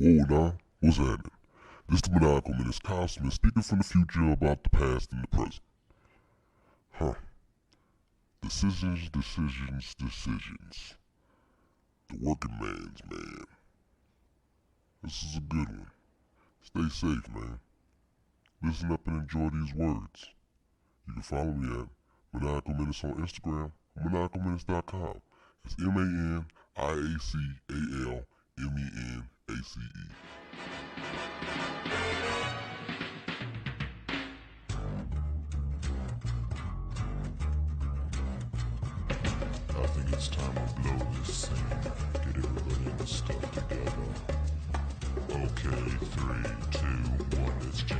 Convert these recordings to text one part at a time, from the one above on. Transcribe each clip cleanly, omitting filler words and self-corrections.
Whoa, now, what's happening? This is the Maniacal Menace Kyle Smith speaking from the future about the past and the present. Huh. Decisions. The working man's man. This is a good one. Stay safe, man. Listen up and enjoy these words. You can follow me at Maniacal Menace on Instagram or maniacalmenace.com. It's MANIACALMENACE. I think it's time to blow this scene. Get everybody in the stuff together. Okay, 3, 2, 1, let's jam.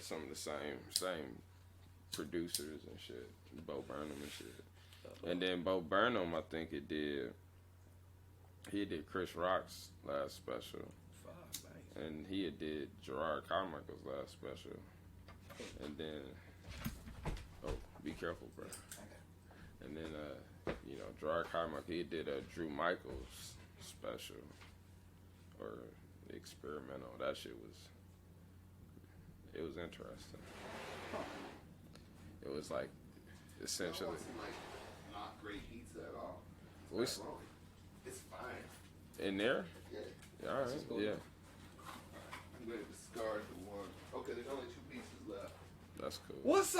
Some of the same producers and shit, Bo Burnham and shit. And then Bo Burnham, I think he did Chris Rock's last special. Nice. And he did Gerard Carmichael's last special. And then, be careful, bro. And then, Gerard Carmichael, he did a Drew Michaels special or experimental. That shit was. It was interesting. It was like essentially. It wasn't like not great pizza at all. It's fine. In there? Yeah. All right. Yeah. I'm going to discard the one. Okay, there's only 2 pieces left. That's cool. What's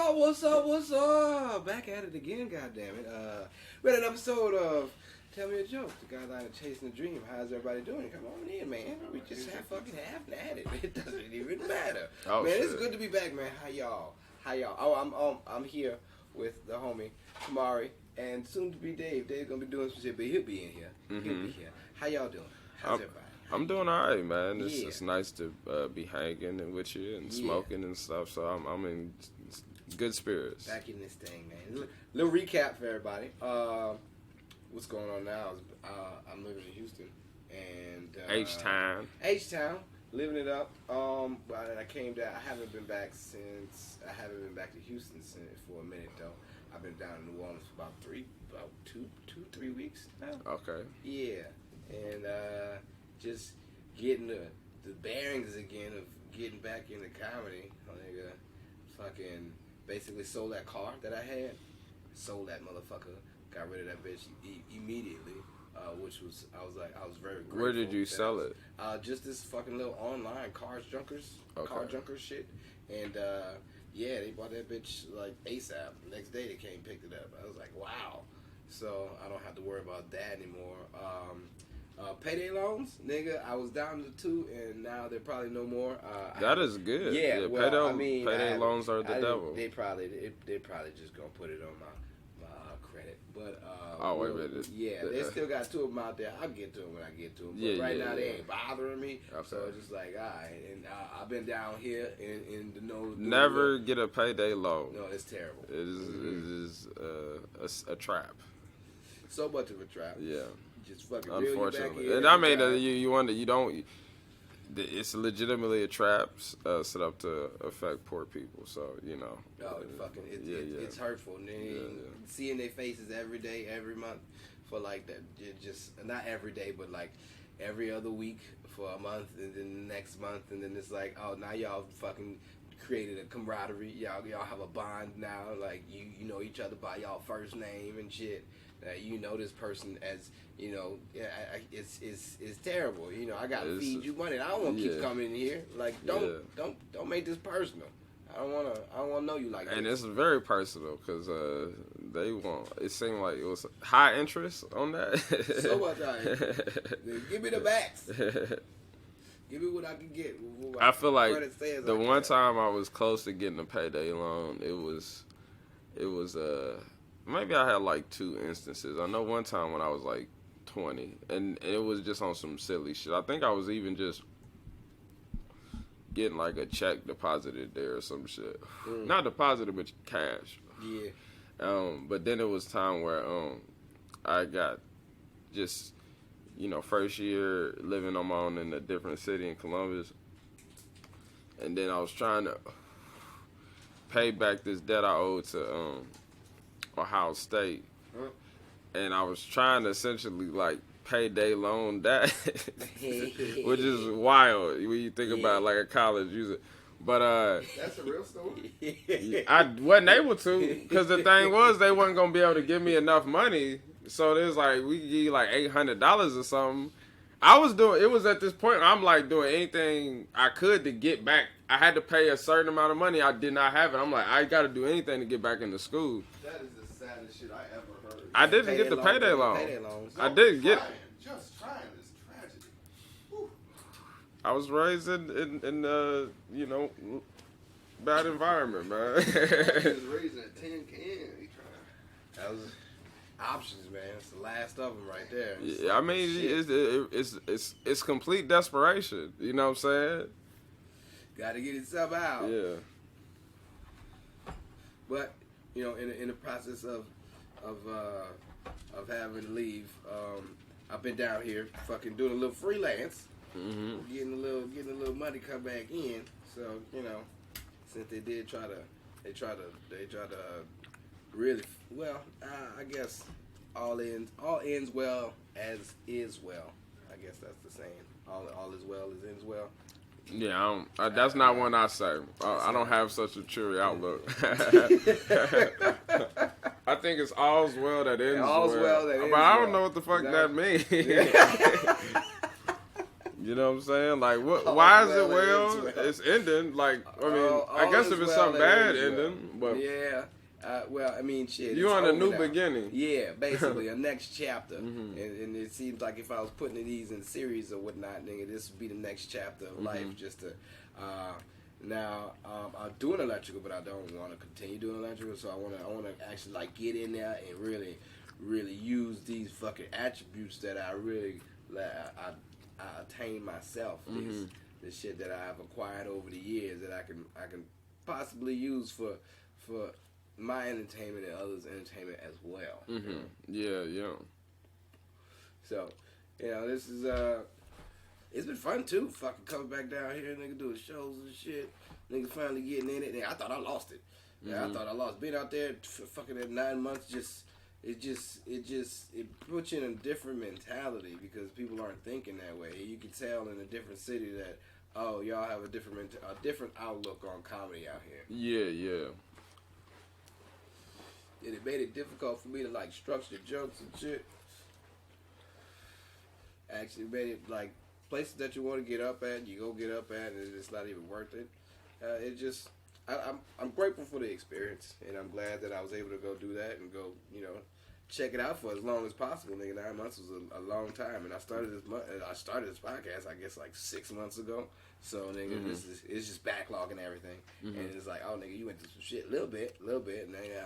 up? Back at it again, goddammit. We had an episode of Tell Me a Joke, the guy out of Chasing a Dream. How's everybody doing? Come on in, man. We just have at it. It doesn't even matter. Oh, man, shit. It's good to be back, man. How y'all? Oh, I'm here with the homie Kamari and soon to be Dave. Dave's gonna be doing some shit, but he'll be in here. Mm-hmm. He'll be here. How y'all doing? How's everybody? I'm doing all right, man. Yeah. It's nice to be hanging with you and smoking and stuff. So I'm in good spirits. Back in this thing, man. Little recap for everybody. What's going on now is I'm living in Houston and H-Town, living it up. I came down. I haven't been back to Houston for a minute though. I've been down in New Orleans for about 3 weeks now. Okay. Yeah, and just getting the bearings again of getting back into comedy. Like, fucking basically sold that car that I had. Sold that motherfucker. Got rid of that bitch immediately, which was I was very grateful. Where did you sell it? Just this fucking little online car junker shit, and they bought that bitch like ASAP. Next day they came and picked it up. I was like, wow. So I don't have to worry about that anymore. Payday loans, nigga. I was down to 2, and now they're probably no more. That is good. Yeah, well, payday loans are the devil. They probably just gonna put it on my credit, but wait a minute. Yeah, they still got 2 of them out there. I'll get to them when I get to them. But now they ain't bothering me. Okay. So it's just like, all right. And I've been down here in the nose. Never get a payday loan. No, it's terrible. It is a trap. So much of a trap. Yeah. Just fucking unfortunately, reel you and back I mean, in. you wonder, you don't. It's legitimately a trap set up to affect poor people. So it's hurtful. And then seeing their faces every day, every month, for like that, just not every day, but like every other week for a month, and then the next month, and then it's like, oh, now y'all fucking created a camaraderie. Y'all have a bond now. Like you know each other by y'all first name and shit. You know this person as it's terrible. I gotta feed you money. I don't want to keep coming in here. Like don't make this personal. I don't wanna know you like that. And it's very personal because they want. It seemed like it was high interest on that. So much high interest. Give me the backs. Give me what I can get. I feel like the one time I was close to getting a payday loan, it was maybe I had like 2 instances. I know one time when I was like 20, and it was just on some silly shit. I think I was even just getting like a check deposited there or some shit. Not deposited, but cash. Yeah. But then it was time where I got just, first year living on my own in a different city in Columbus. And then I was trying to pay back this debt I owed to Ohio State. And I was trying to essentially, like, pay day loan that, which is wild when you think about, like, a college user. But, That's a real story. I wasn't able to, because the thing was, they wasn't going to be able to give me enough money. So there's like, we could give you like $800 or something. It was at this point, I'm like doing anything I could to get back. I had to pay a certain amount of money. I did not have it. I'm like, I got to do anything to get back into school. That is the saddest shit I ever heard. I didn't get the payday loan. I No, didn't get. Just trying is tragedy. Whew. I was raised in bad environment, man. He was raising a tin can. He trying. That was options, man. It's the last of them right there. Yeah, I mean, it's complete desperation. You know what I'm saying? Got to get itself out. Yeah. But in the process of having to leave, I've been down here fucking doing a little freelance, getting a little money come back in. So since they try to really I guess all ends well as is well. I guess that's the saying. All is well as ends well. Yeah, that's not one I say. I don't have such a cheery outlook. I think it's all's well that ends well. But I don't know what the fuck that means. You know what I'm saying? Like, why is it well? It's ending. Like, I mean, I guess if it's something bad ending, but yeah. Well, I mean, shit. You on a new now. beginning. Yeah, basically a next chapter. And it seems like if I was putting these in series or whatnot, nigga, this would be the next chapter of life. Just to now, I'm doing electrical, but I don't want to continue doing electrical. So I want to actually like get in there and really, really use these fucking attributes that I really I attain myself. This shit that I have acquired over the years that I can possibly use for my entertainment and others' entertainment as well. Yeah. So, this is it's been fun too. Fucking coming back down here, nigga, doing shows and shit. Nigga finally getting in it. And I thought I lost it. Yeah, I thought I lost. Being out there for fucking at 9 months, it puts you in a different mentality because people aren't thinking that way. You can tell in a different city that y'all have a different outlook on comedy out here. Yeah. And it made it difficult for me to like structure jokes and shit. Actually made it like places that you want to get up at, you go get up at, and it's not even worth it. I'm grateful for the experience, and I'm glad that I was able to go do that and go, check it out for as long as possible. Nigga, 9 months was a long time, and I started this podcast, I guess, like 6 months ago. So, nigga, it's just backlogging everything, and it's like, oh, nigga, you went through some shit, little bit, and nigga,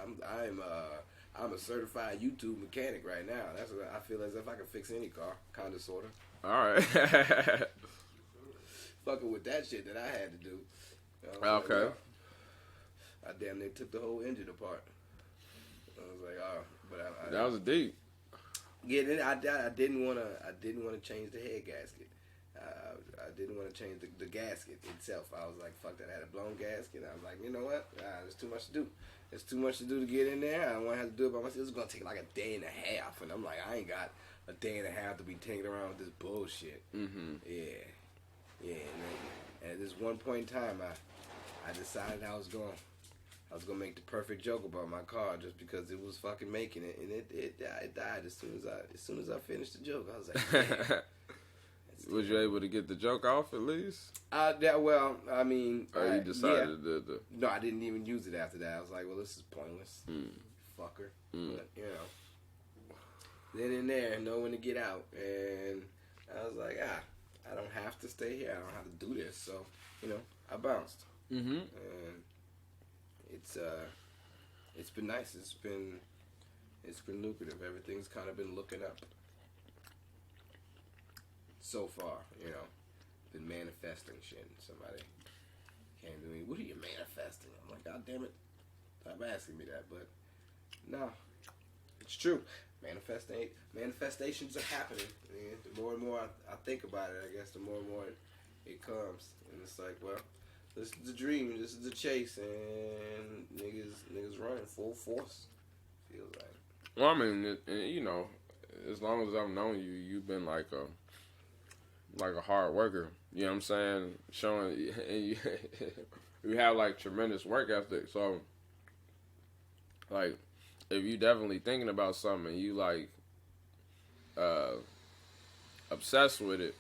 I'm a certified YouTube mechanic right now. That's what I feel as if I can fix any car, kinda, sorta. All right. Fucking with that shit that I had to do. Okay. I damn near took the whole engine apart. I was like, but that was deep. Yeah, then I didn't want to change the head gasket. I didn't want to change the gasket itself. I was like, fuck that. I had a blown gasket. I was like, you know what? There's too much to do. There's too much to do to get in there. I don't want to have to do it by myself. It's going to take like a day and a half. And I'm like, I ain't got a day and a half to be taking around with this bullshit. Yeah. And at this one point in time, I decided I was going to make the perfect joke about my car just because it was fucking making it, and it died as soon as I finished the joke. I was like, damn. Was you able to get the joke off at least? Well, I mean, or you decided to? No, I didn't even use it after that. I was like, well, this is pointless, fucker. But then and there, know when to get out, and I was like, I don't have to stay here. I don't have to do this. So, I bounced. And it's been nice. It's been lucrative. Everything's kind of been looking up so far. Been manifesting shit. Somebody came to me, what are you manifesting? I'm like, God damn it, stop asking me that. But no, it's true. Manifestations are happening. Man. The more and more I think about it, I guess the more and more it comes, and it's like, well, this is the dream, this is the chase, and niggas running full force. Feels like. Well, I mean, you know, as long as I've known you, you've been like a hard worker. You know what I'm saying? Showing and you have like tremendous work ethic. So, like, if you definitely thinking about something and you like obsessed with it,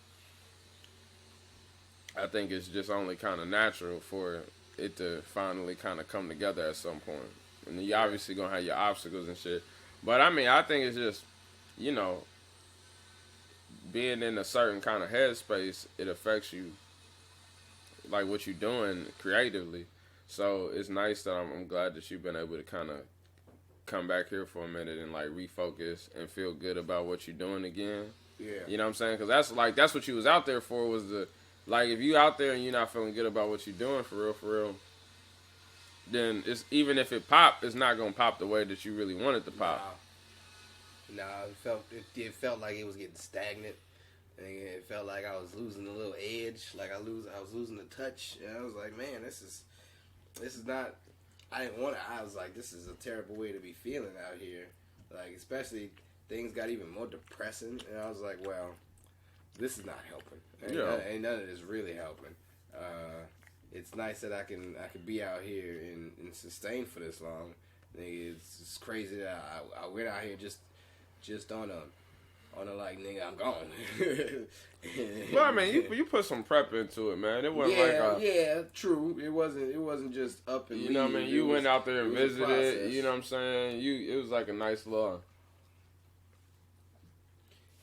I think it's just only kind of natural for it to finally kind of come together at some point. And you obviously gonna have your obstacles and shit. But I mean, I think it's just, you know, being in a certain kind of headspace, it affects you, like what you're doing creatively. So it's nice that I'm glad that you've been able to kind of come back here for a minute and like refocus and feel good about what you're doing again. Yeah. You know what I'm saying? Because that's what you was out there for, was the, like, if you out there and you're not feeling good about what you're doing for real, then it's, even if it pop, it's not gonna pop the way that you really want it to pop. Nah, it felt like it was getting stagnant, and it felt like I was losing a little edge, like I was losing the touch, and I was like, man, this is not. I didn't want it. I was like, this is a terrible way to be feeling out here, like especially things got even more depressing, and I was like, well, this is not helping. Ain't none of this really helping. It's nice that I can be out here and sustain for this long. It's crazy that I went out here just on a like, nigga, I'm gone. But I mean, you put some prep into it, man. It wasn't yeah, true. It wasn't just up and you know what I mean. You went out there and visited. You know what I'm saying. It was like a nice little.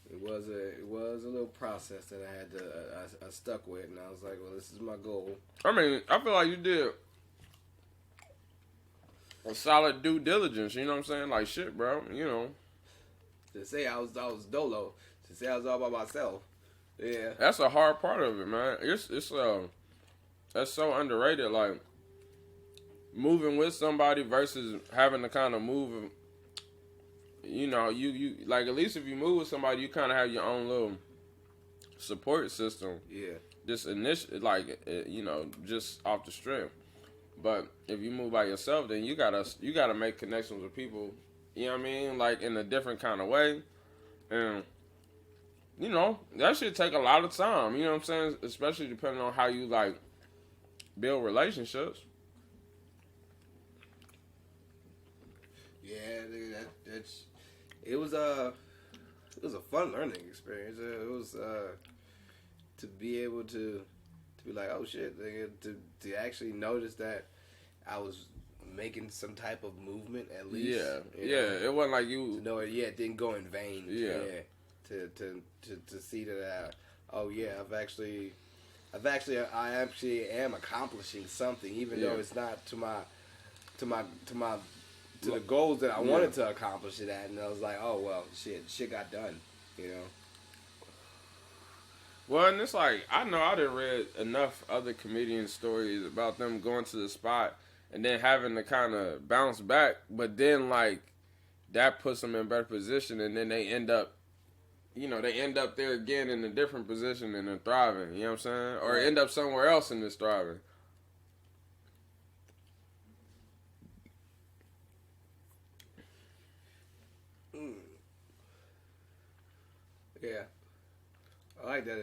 It was a little process that I had to I stuck with, and I was like, well, this is my goal. I mean, I feel like you did a solid due diligence. You know what I'm saying? Like, shit, bro. You know. To say I was dolo, to say I was all by myself, yeah. That's a hard part of it, man. It's that's so underrated. Like, moving with somebody versus having to kind of move. You know, you like, at least if you move with somebody, you kind of have your own little support system. Yeah. Just like, you know, just off the strip. But if you move by yourself, then you gotta make connections with people. You know what I mean? Like, in a different kind of way. And, you know, that should take a lot of time. You know what I'm saying? Especially depending on how you, like, build relationships. Yeah, it was a fun learning experience. It was to be able to be like, oh shit, to actually notice that I was making some type of movement at least. Yeah. It wasn't like you. No, it didn't go in vain. Yeah. To see that. I actually am accomplishing something, even though it's not to the goals that I wanted to accomplish it at, and I was like, oh well, shit got done, you know. Well, and it's like, I know I done read enough other comedian stories about them going to the spot and then having to kind of bounce back, but then like that puts them in a better position, and then they end up there again in a different position and they're thriving. You know what I'm saying? Or end up somewhere else and it's thriving. Yeah, I like that.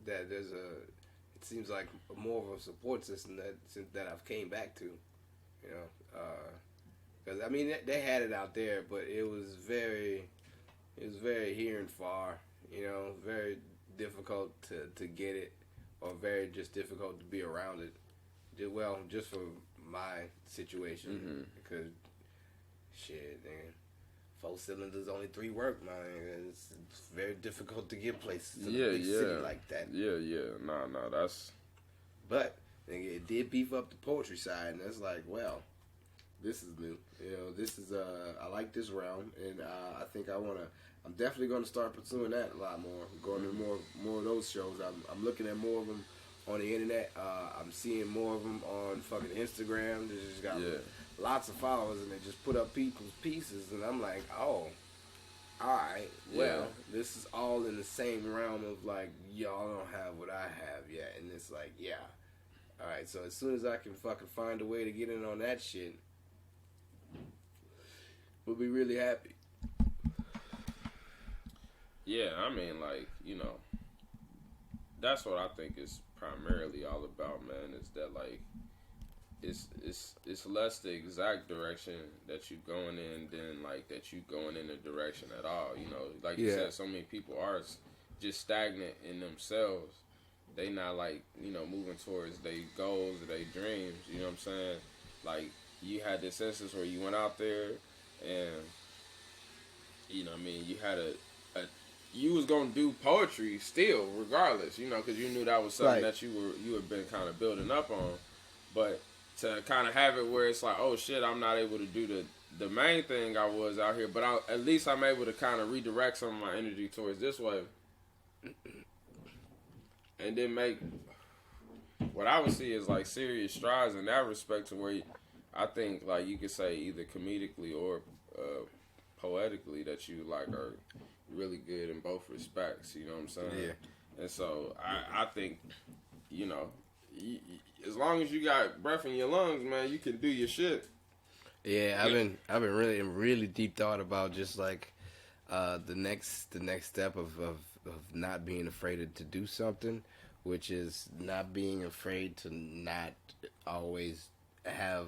That there's it seems like more of a support system that I've came back to, you know, because I mean they had it out there, but it was very here and far, you know, very difficult to get it, or very just difficult to be around it. Just for my situation, because shit, man. 4 cylinders, only 3 work, man. It's very difficult to get places in a big city like that. No, that's. But it did beef up the poetry side, and it's like, well, this is new. You know, this is I like this realm, and I think I'm definitely gonna start pursuing that a lot more. Going to more of those shows. I'm looking at more of them on the internet. I'm seeing more of them on fucking Instagram. They just got lots of followers, and they just put up people's pieces, and I'm like, oh, alright, well, this is all in the same realm of like, y'all don't have what I have yet. And it's like, yeah. Alright, so as soon as I can fucking find a way to get in on that shit, we'll be really happy. Yeah, I mean, like, you know, that's what I think is primarily all about, man, is that, like, it's less the exact direction that you going in than, like, that you going in a direction at all, you know. Like you said, so many people are just stagnant in themselves. They not, like, you know, moving towards their goals or their dreams, you know what I'm saying? Like, you had this instance where you went out there and, you know what I mean, you had you was gonna do poetry still, regardless, you know, because you knew that was something that you had been kind of building up on. But to kind of have it where it's like, oh shit, I'm not able to do the main thing I was out here, but at least I'm able to kind of redirect some of my energy towards this way, and then make what I would see is like serious strides in that respect, to where I think like you could say either comedically or poetically that you like are really good in both respects, you know what I'm saying? Yeah. And so I think, you know, as long as you got breath in your lungs, man, you can do your shit. Yeah, I've been really deep thought about just like the next step of not being afraid to do something, which is not being afraid to not always have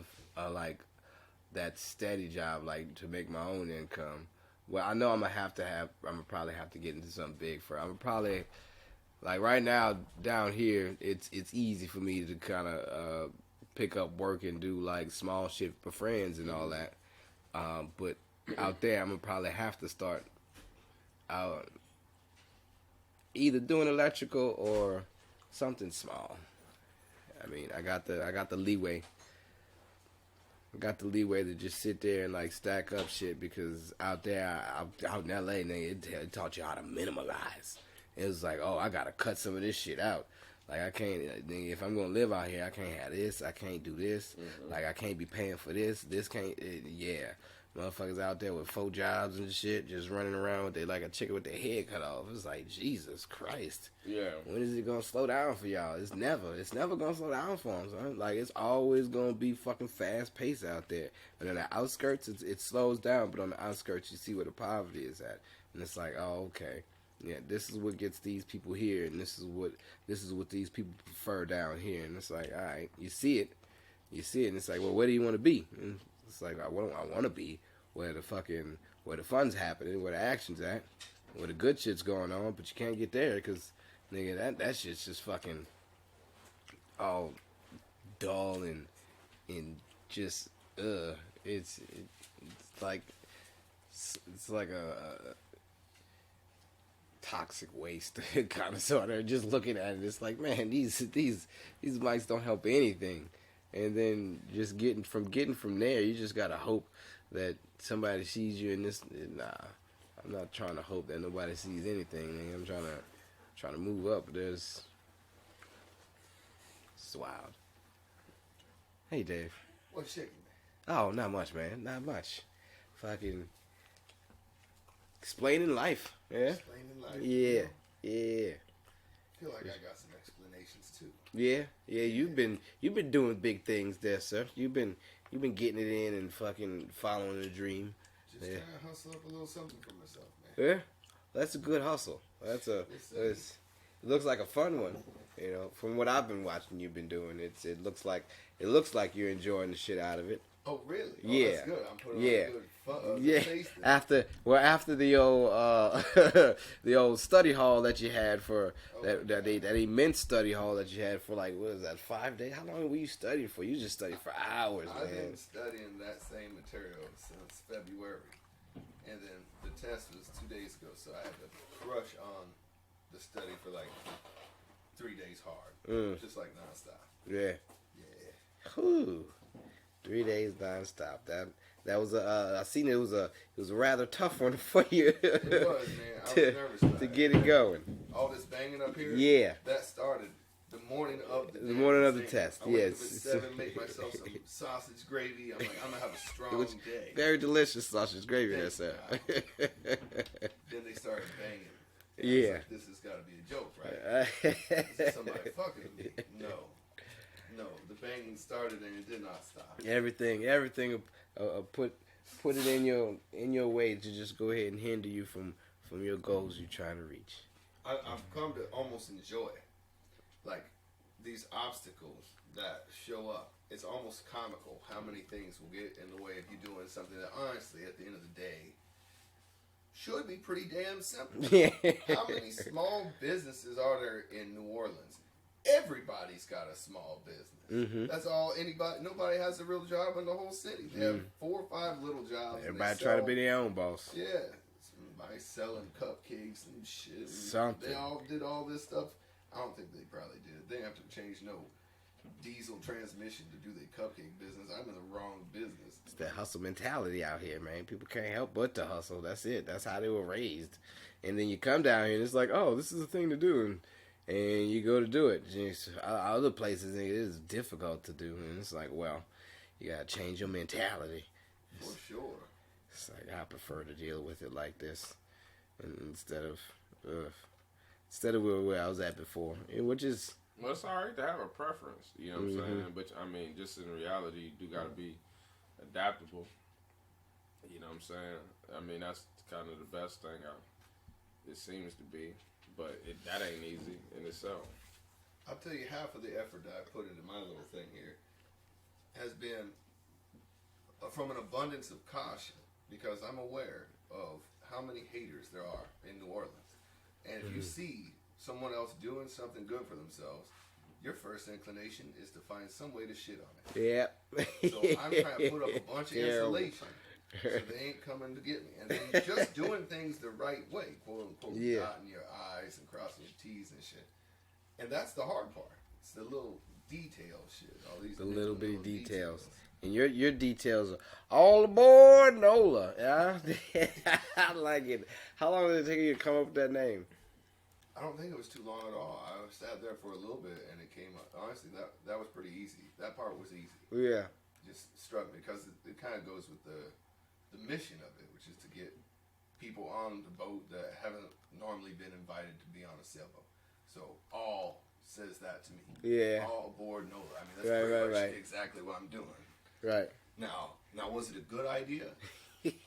like that steady job, like to make my own income. Well, I know I'm gonna probably have to get into something big for. I'm probably like right now down here. It's easy for me to kind of pick up work and do like small shit for friends and all that. But out there, I'm gonna probably have to start either doing electrical or something small. I mean, I got the leeway. I got the leeway to just sit there and like stack up shit, because out there, out in LA, it taught you how to minimalize. It was like, oh, I gotta cut some of this shit out. Like I can't. If I'm gonna live out here, I can't have this. I can't do this. Mm-hmm. Like I can't be paying for this. This can't. Yeah, motherfuckers out there with 4 jobs and shit, just running around with like a chicken with their head cut off. It's like, Jesus Christ. Yeah. When is it gonna slow down for y'all? It's never gonna slow down for them, son. Like it's always gonna be fucking fast paced out there. But on the outskirts, it slows down. But on the outskirts, you see where the poverty is at, and it's like, oh, okay. Yeah, this is what gets these people here, and this is what these people prefer down here. And it's like, all right, you see it, and it's like, well, where do you want to be? And it's like, I want to be where the fun's happening, where the action's at, where the good shit's going on. But you can't get there because, nigga, that shit's just fucking all dull and just it's like a toxic waste kind of sort of. Just looking at it, it's like, man, these mics don't help anything. And then just getting from there, you just gotta hope that somebody sees you in this. Nah, I'm not trying to hope that nobody sees anything, man. I'm trying to move up. It's wild. Hey, Dave. What's shaking, man? Oh, not much, man. Not much. Fucking explaining life. Yeah. Explaining life. Yeah. Yeah. I feel like I got some explanations too. Yeah. Yeah. You've been doing big things there, sir. You've been getting it in and fucking following the dream. Just trying to hustle up a little something for myself, man. Yeah. That's a good hustle. It looks like a fun one. You know, from what I've been watching, you've been doing it looks like you're enjoying the shit out of it. Oh really? Oh, yeah. That's good. I'm putting on a good yeah. taste. After the old the old study hall that you had for that immense study hall that you had for like, what is that, 5 days? How long were you studying for? You just studied for hours, man. I've been studying that same material since February, and then the test was 2 days ago, so I had to crush on the study for like 3 days hard, just like nonstop. Yeah. Yeah. Whew. 3 days nonstop. That was I seen it was a rather tough one for you. It was, man. I was nervous about to get it going. All this banging up here. Yeah. That started the morning of the The morning of the thing. test, I wake yes. up at 7, make myself some sausage gravy. I'm like, I'm gonna have a It strong was day. very delicious sausage gravy. Thank That's you, Then they started banging. And I was Yeah. like, this has got to be a joke, right? This is somebody fucking with me. No. The banging started and it did not stop. everything put it in your way to just go ahead and hinder you from your goals you're trying to reach. I've come to almost enjoy like these obstacles that show up. It's almost comical how many things will get in the way of you doing something that honestly at the end of the day should be pretty damn simple. How many small businesses are there in New Orleans? Everybody's got a small business. Mm-hmm. That's all nobody has a real job in the whole city. They have 4 or 5 little jobs. Everybody try to be their own boss. Yeah. Somebody selling cupcakes and shit. Something. They all did all this stuff. I don't think they probably did. They didn't have to change no diesel transmission to do their cupcake business. I'm in the wrong business. It's that hustle mentality out here, man. People can't help but to hustle. That's it. That's how they were raised. And then you come down here and it's like, oh, this is a thing to do. And you go to do it. Other places, it is difficult to do. And it's like, well, you got to change your mentality. For sure. It's like, I prefer to deal with it like this instead of where I was at before. Which is... Well, it's alright to have a preference, you know what I'm saying? But, I mean, just in reality, you do got to be adaptable. You know what I'm saying? I mean, that's kind of the best thing it seems to be. But that ain't easy in itself. I'll tell you, half of the effort that I put into my little thing here has been from an abundance of caution, because I'm aware of how many haters there are in New Orleans. And if you see someone else doing something good for themselves, your first inclination is to find some way to shit on it. Yeah. So I'm trying to put up a bunch of insulation so they ain't coming to get me. And then just doing things the right way, quote unquote, dotting your I's and crossing your T's and shit. And that's the hard part. It's the little detail shit. All these little bitty details. And your details are all aboard NOLA. Yeah? I like it. How long did it take you to come up with that name? I don't think it was too long at all. I sat there for a little bit and it came up. Honestly, that was pretty easy. That part was easy. Yeah. Just struck me because it kind of goes with the mission of it, which is to get people on the boat that haven't normally been invited to be on a sailboat. So all says that to me. Yeah. All aboard NOLA. I mean, that's pretty much exactly what I'm doing. Right. Now, was it a good idea?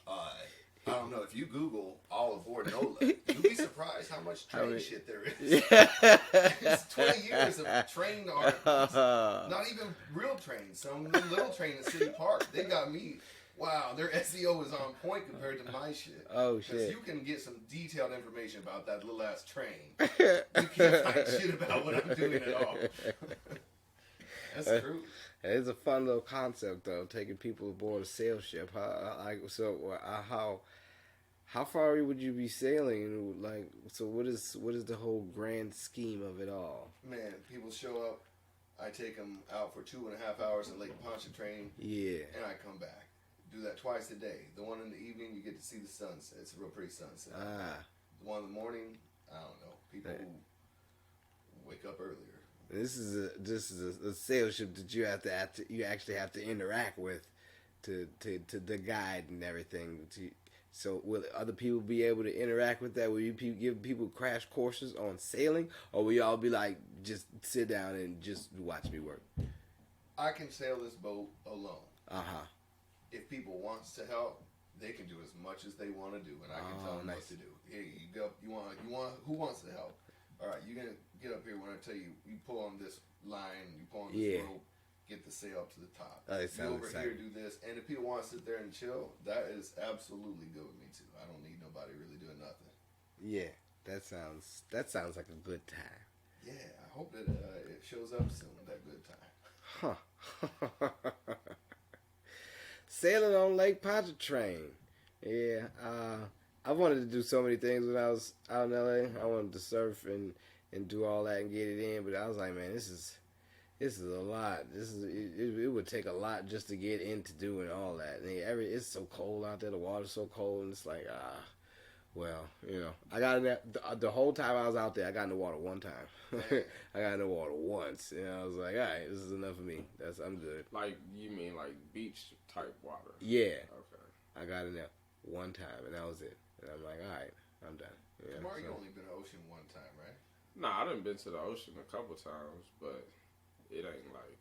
I don't know. If you Google all aboard NOLA, you'll be surprised how much train shit there is. It's 20 years of train articles. Not even real trains. Some little train in City Park. They got me. Wow, their SEO is on point compared to my shit. Oh, shit. Because you can get some detailed information about that little ass train. You can't find shit about what I'm doing at all. That's true. It's a fun little concept, though, taking people aboard a sail ship. How far would you be sailing? Like, so what is the whole grand scheme of it all? Man, people show up. I take them out for 2.5 hours in Lake Pontchartrain. Yeah. And I come back. Do that twice a day. The one in the evening, you get to see the sunset. It's a real pretty sunset. The one in the morning, I don't know. People who wake up earlier. This is a sail ship that you actually have to interact with to the guide and everything. So will other people be able to interact with that? Will you give people crash courses on sailing, or will y'all be like, just sit down and just watch me work? I can sail this boat alone. Uh-huh. If people wants to help, they can do as much as they want to do, and I can tell them what to do. Hey, you go. You want. Who wants to help? All right, you're gonna get up here when I tell you. You pull on this line. You pull on this rope. Get the sail up to the top. You over here do this, and if people want to sit there and chill, that is absolutely good with me too. I don't need nobody really doing nothing. Yeah, that sounds like a good time. Yeah, I hope that it shows up soon. That good time. Huh. Sailing on Lake Pontchartrain. Yeah, I wanted to do so many things when I was out in LA. I wanted to surf and do all that and get it in, but I was like, man, this is a lot. It would take a lot just to get into doing all that. And it's so cold out there. The water's so cold, and it's like, Well, I got in the whole time I was out there. I got in the water one time. I got in the water once, and I was like, all right, this is enough for me. I'm good. Like, you mean like beach type water? Yeah. Okay. I got in there one time, and that was it. And I'm like, all right, I'm done. Yeah, Kamari, you only been to the ocean one time, right? Nah, I done been to the ocean a couple times, but it ain't like,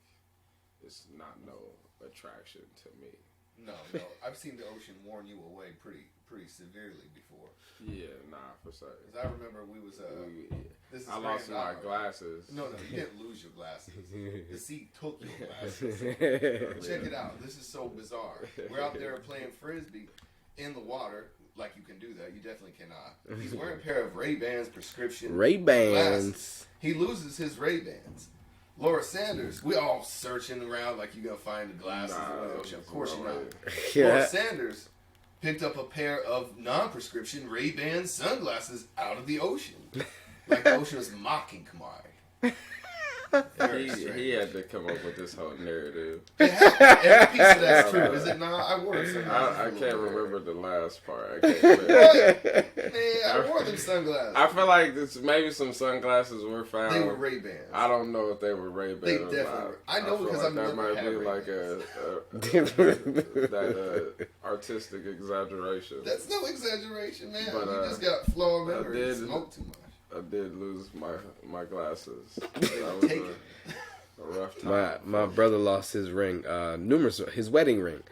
it's not no attraction to me. No. I've seen the ocean warn you away pretty severely before. Yeah, nah, for certain. 'Cause I remember we was this is I lost Grand my Isle, right? glasses. No, you didn't lose your glasses. The sea took your glasses. Check it out. This is so bizarre. We're out there playing frisbee in the water. Like, you can do that. You definitely cannot. He's wearing a pair of Ray-Bans prescription Ray-Bans. glasses. He loses his Ray-Bans. Laura Sanders, we all searching around like you're going to find the glasses in the ocean. Of course you're not. Yeah. Laura Sanders picked up a pair of non-prescription Ray-Ban sunglasses out of the ocean. Like the ocean was mocking Kamari. He had to come up with this whole narrative. Every piece of that's true, is it not? I wore them sunglasses. I can't remember the last part. I wore them sunglasses. I feel like maybe some sunglasses were found. They were Ray-Bans. I don't know if they were Ray-Bans. They or definitely not. were. I know feel because like I've that never might had be like that artistic exaggeration. That's no exaggeration, man. But, you just got flawed memory. You did- smoked too much. I did lose my glasses. That was Take a rough time. My brother lost his ring, his wedding ring,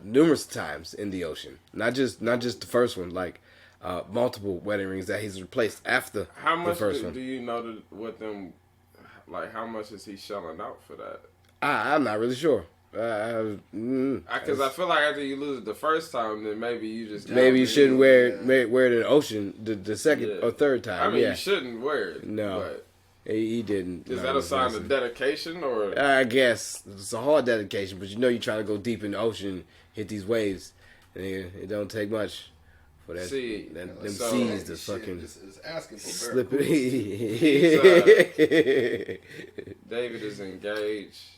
numerous times in the ocean. Not just the first one, like multiple wedding rings that he's replaced after How the much first do one. you know what them? Like, how much is he shelling out for that? I'm not really sure. Because I feel like after you lose it the first time, then maybe you just maybe you shouldn't wear it in the ocean the second or third time. I mean, yeah. you shouldn't wear it. No. but He didn't. is that a sign of dedication or? I guess it's a hard dedication, but you're trying to go deep in the ocean, hit these waves, and it don't take much for that. See, them so- seas to Shit, fucking this is asking for slip barracudas. it. David is engaged.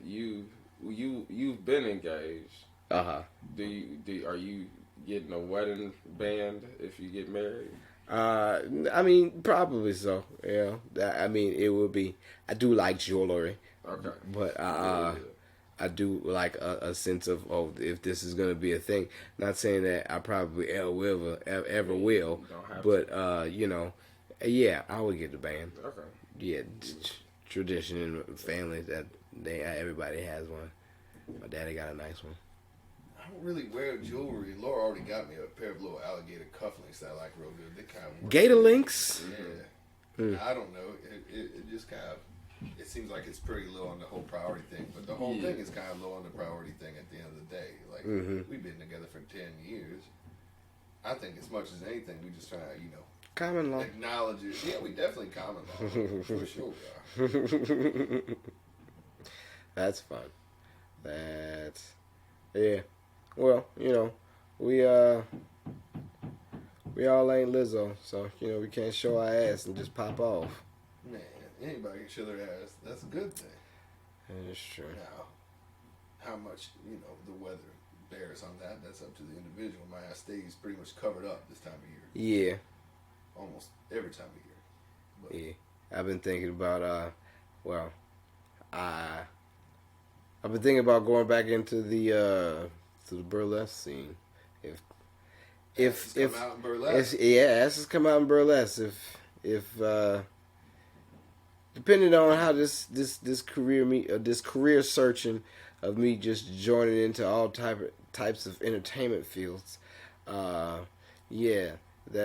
You've been engaged. Uh-huh. Are you getting a wedding band if you get married? I mean, probably so. Yeah. I mean, it would be. I do like jewelry, Okay. but I do like a sense of, if this is gonna be a thing. Not saying that I probably ever will, don't have but yeah, I would get the band. Okay. Yeah, tradition in the family that everybody has one. My daddy got a nice one. I don't really wear jewelry. Laura already got me a pair of little alligator cufflinks that I like real good. They kind of Gator links. Yeah. I don't know. It just kind of, it seems like it's pretty low on the whole priority thing, but the whole thing is kind of low on the priority thing at the end of the day. Like, we've been together for 10 years. I think as much as anything, we just trying to, Common law. acknowledge it. Yeah, we definitely common law. For sure we are. That's fun. Yeah. Well, we all ain't Lizzo, so we can't show our ass and just pop off. Man, anybody can show their ass. That's a good thing. That's true. Now, how much, the weather bears on that, that's up to the individual. My ass stays pretty much covered up this time of year. Yeah. Almost every time of year. But Yeah. I've been thinking about I've been thinking about going back into the to the burlesque scene. If come out in burlesque. asses come out in burlesque. If depending on how this career searching of me just joining into all types of entertainment fields, that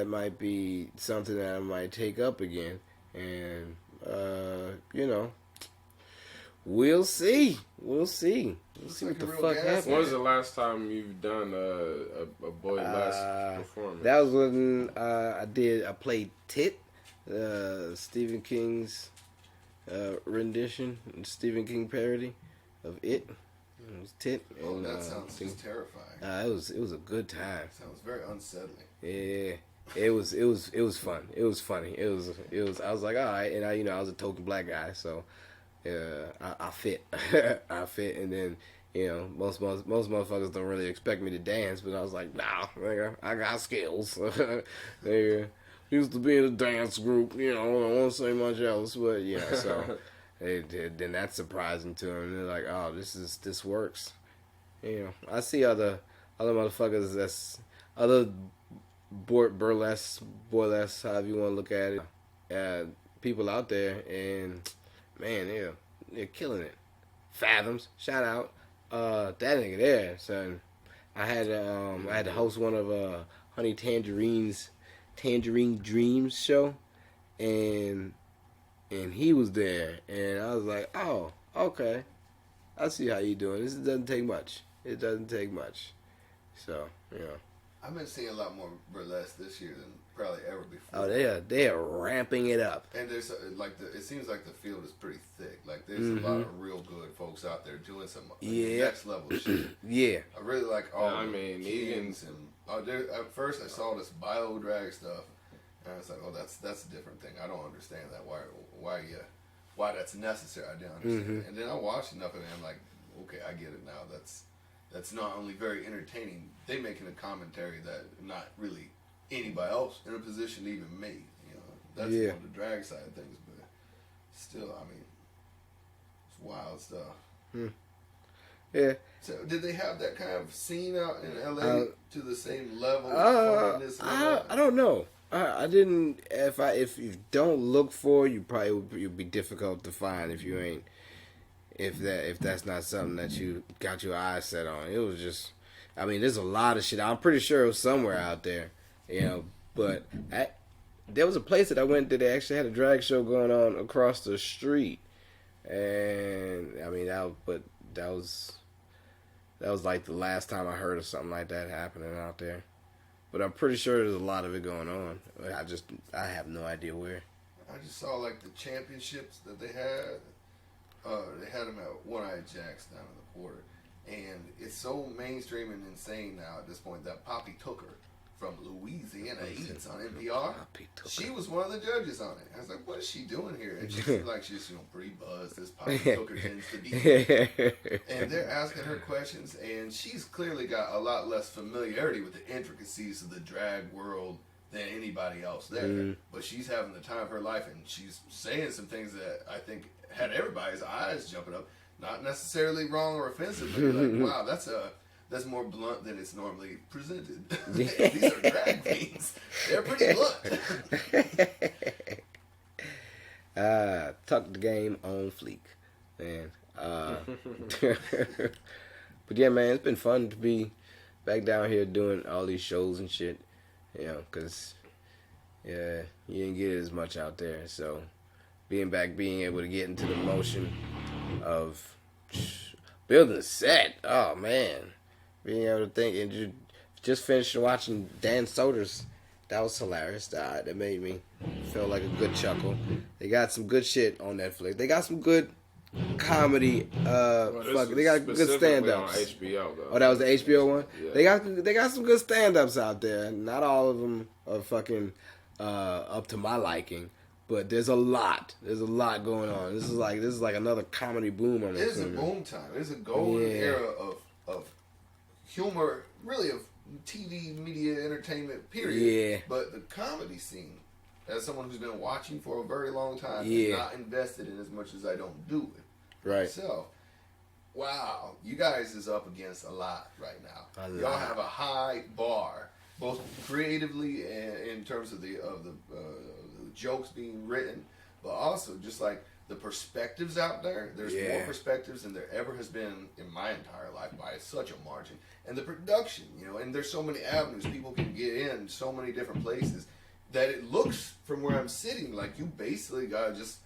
might be something that I might take up again, and we'll see what like the a real fuck gas happens. When was the last time you've done a boylesque performance? That was when I played Tit, Stephen King's rendition, Stephen King parody of It. It was Tit. Oh, and, that sounds just terrifying. it was a good time. Sounds very unsettling. Yeah. It was fun. It was funny. It was I was like, all right, and I was a token black guy, so I fit. I fit, and then You know, most motherfuckers don't really expect me to dance, but I was like, nah, nigga, I got skills. Nigga, used to be in a dance group, you know, I won't say much else, but yeah, so then that's surprising to them. They're like, oh, this works. You know, I see other motherfuckers that's other burlesque, however you want to look at it, people out there, and man, they're killing it. Fathoms, shout out. That nigga there, son. I had to host one of Honey Tangerine's Tangerine Dreams show, and he was there, and I was like, oh, okay, I see how you doing. This doesn't take much. It doesn't take much. So, you know. I've been seeing a lot more burlesque this year than probably ever before. Oh, they are ramping it up. And there's it seems like the field is pretty thick. Like there's a lot of real good folks out there doing some next level shit. Yeah. I really like all I the mean, Kings and at first I saw this bio drag stuff, and I was like, oh, that's a different thing. I don't understand that. Why that's necessary? I didn't understand. And then I watched enough of it, and I'm like, okay, I get it now. That's not only very entertaining, they making a commentary that not really anybody else in a position to even make. You know, that's on the drag side of things, but still, I mean, it's wild stuff. Yeah. So, did they have that kind of scene out in LA to the same level? I don't know. I didn't. If you don't look for, you'll be difficult to find if you ain't. If that's not something that you got your eyes set on. It was just, I mean, there's a lot of shit. I'm pretty sure it was somewhere out there, you know. But there was a place that I went to. They actually had a drag show going on across the street, and I mean, that was like the last time I heard of something like that happening out there. But I'm pretty sure there's a lot of it going on. I have no idea where. I just saw like the championships that they had. They had them at One Eye Jack's down in the Porter, and it's so mainstream and insane now at this point that Poppy Tooker from Louisiana Eats on NPR, she was one of the judges on it. I was like, what is she doing here? And she seemed like she's pretty buzzed, as Poppy Tooker tends to be. And they're asking her questions, and she's clearly got a lot less familiarity with the intricacies of the drag world than anybody else there. But she's having the time of her life, and she's saying some things that I think had everybody's eyes jumping up. Not necessarily wrong or offensive, but you're like, wow, that's more blunt than it's normally presented. These are drag queens. They're pretty blunt. Tuck the game on fleek, man. But yeah, man, it's been fun to be back down here doing all these shows and shit. You know, because, yeah, you didn't get as much out there. So, being able to get into the motion of building a set. Oh, man. Being able to think. And just finished watching Dan Soder's. That was hilarious. That made me feel like a good chuckle. They got some good shit on Netflix. They got some good comedy. They got good stand-ups. On HBO, though. Oh, that was the HBO one. Yeah. They got some good stand-ups out there. Not all of them are fucking up to my liking, but there's a lot. There's a lot going on. This is like another comedy boom. It is a boom time. It's a golden era of humor, really of TV, media, entertainment. Period. Yeah. But the comedy scene, as someone who's been watching for a very long time, and not invested in as much as I don't do it. Right. So, wow, you guys is up against a lot right now. Y'all have a high bar, both creatively and in terms of the jokes being written, but also just like the perspectives out there. There's more perspectives than there ever has been in my entire life by such a margin. And the production, you know, and there's so many avenues people can get in, so many different places, that it looks from where I'm sitting like you basically gotta just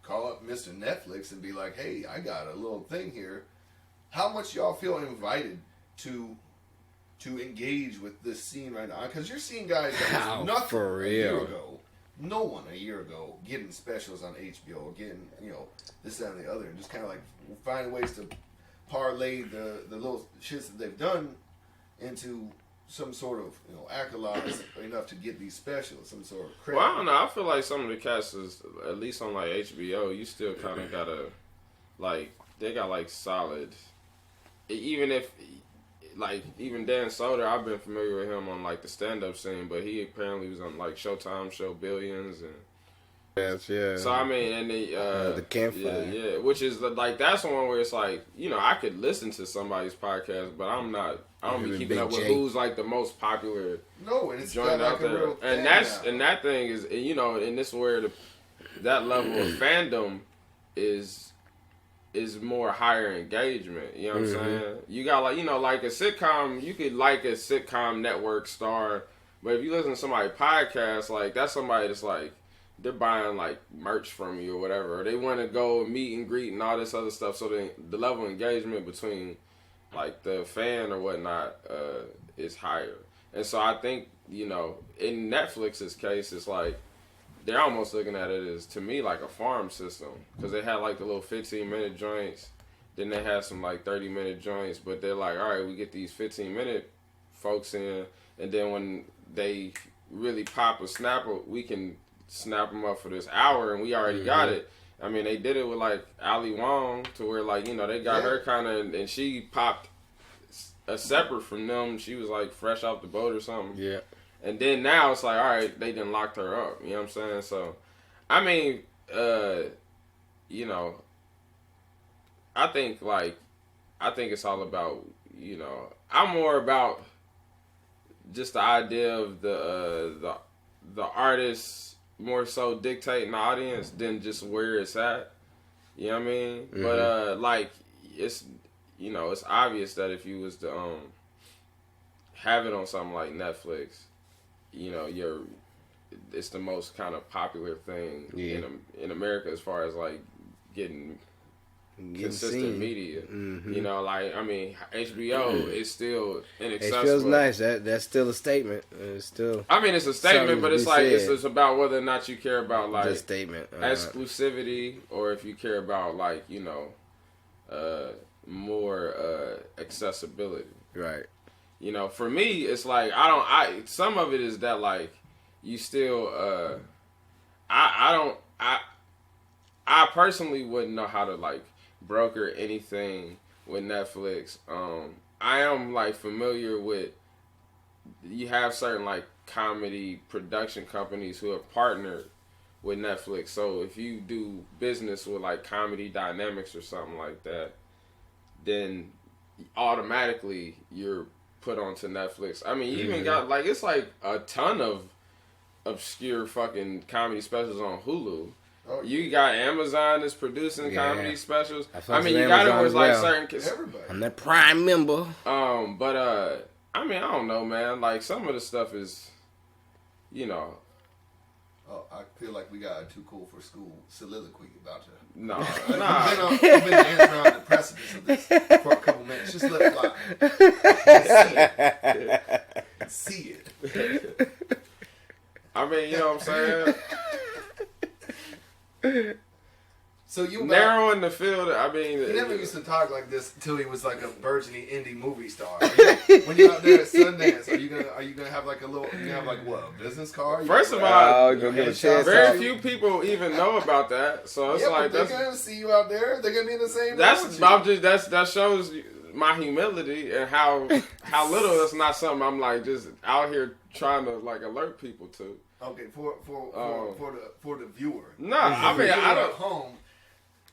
call up Mr. Netflix and be like, hey, I got a little thing here. How much y'all feel invited to engage with this scene right now? Because you're seeing guys that was nothing for real. A year ago. No one a year ago getting specials on HBO, getting, you know, this, that, and the other, and just kind of like finding ways to parlay the little shits that they've done into some sort of, you know, accolades enough to get these specials, some sort of credit. Well, I don't know. I feel like some of the cast is, at least on like HBO, you still kind of gotta, like, they got like solid even if like even Dan Soder, I've been familiar with him on like the stand up scene, but he apparently was on like Showtime show Billions and. Yes, yeah. So I mean, and the campfire, yeah, which is like that's one where it's like I could listen to somebody's podcast, but I don't be keeping up with who's like the most popular. No, and it's joint out there, and that thing is and this is where that level of fandom is more higher engagement. You know what I'm saying? You got like a sitcom, you could like a sitcom network star, but if you listen to somebody's podcast, like that's somebody that's like. They're buying like merch from you or whatever. Or they want to go meet and greet and all this other stuff. So the level of engagement between like the fan or whatnot is higher. And so I think in Netflix's case, it's like they're almost looking at it as to me like a farm system because they had like the little 15-minute joints. Then they had some like 30-minute joints. But they're like, all right, we get these 15-minute folks in, and then when they really pop a snapper, we can snap them up for this hour, and we already got it. I mean, they did it with like Ali Wong to where like they got her kind of, and she popped a separate from them. She was like fresh off the boat or something. Yeah. And then now it's like, all right, they done locked her up. You know what I'm saying? So, I mean, I think it's all about I'm more about just the idea of the artists more so dictating the audience than just where it's at. You know what I mean? But like it's it's obvious that if you was to have it on something like Netflix, it's the most kind of popular thing in America as far as like getting consistent media. Like I mean, HBO is still inaccessible. It feels nice. That's still a statement. It's still. I mean, it's a statement, but it's like it's about whether or not you care about like the statement exclusivity, or if you care about like more accessibility. Right. For me, it's like some of it is that like you still I personally wouldn't know how to like broker anything with Netflix. I am like familiar with, you have certain like comedy production companies who have partnered with Netflix. So if you do business with like Comedy Dynamics or something like that, then automatically you're put onto Netflix. I mean, you even got like, it's like a ton of obscure fucking comedy specials on Hulu. Oh, you got Amazon that's producing comedy specials. I mean, you got it with like certain. Everybody. I'm the Prime member. But I mean, I don't know, man. Like some of the stuff is, Oh, I feel like we got a too cool for school soliloquy about to. Nah. I've been dancing around the precipice of this for a couple minutes. Just let it fly. See it. I mean, you know what I'm saying? So you narrowing the field. I mean, he never used to talk like this until he was like a burgeoning indie movie star. When you're out there at Sundance, are you gonna have like a little? You have like what, a business card? First of all, very few people even know about that. So it's like they're gonna see you out there. They're gonna be in the same. That shows my humility and how little it's not something I'm like just out here trying to like alert people to. Okay, for the viewer. No, I mean I don't. At home,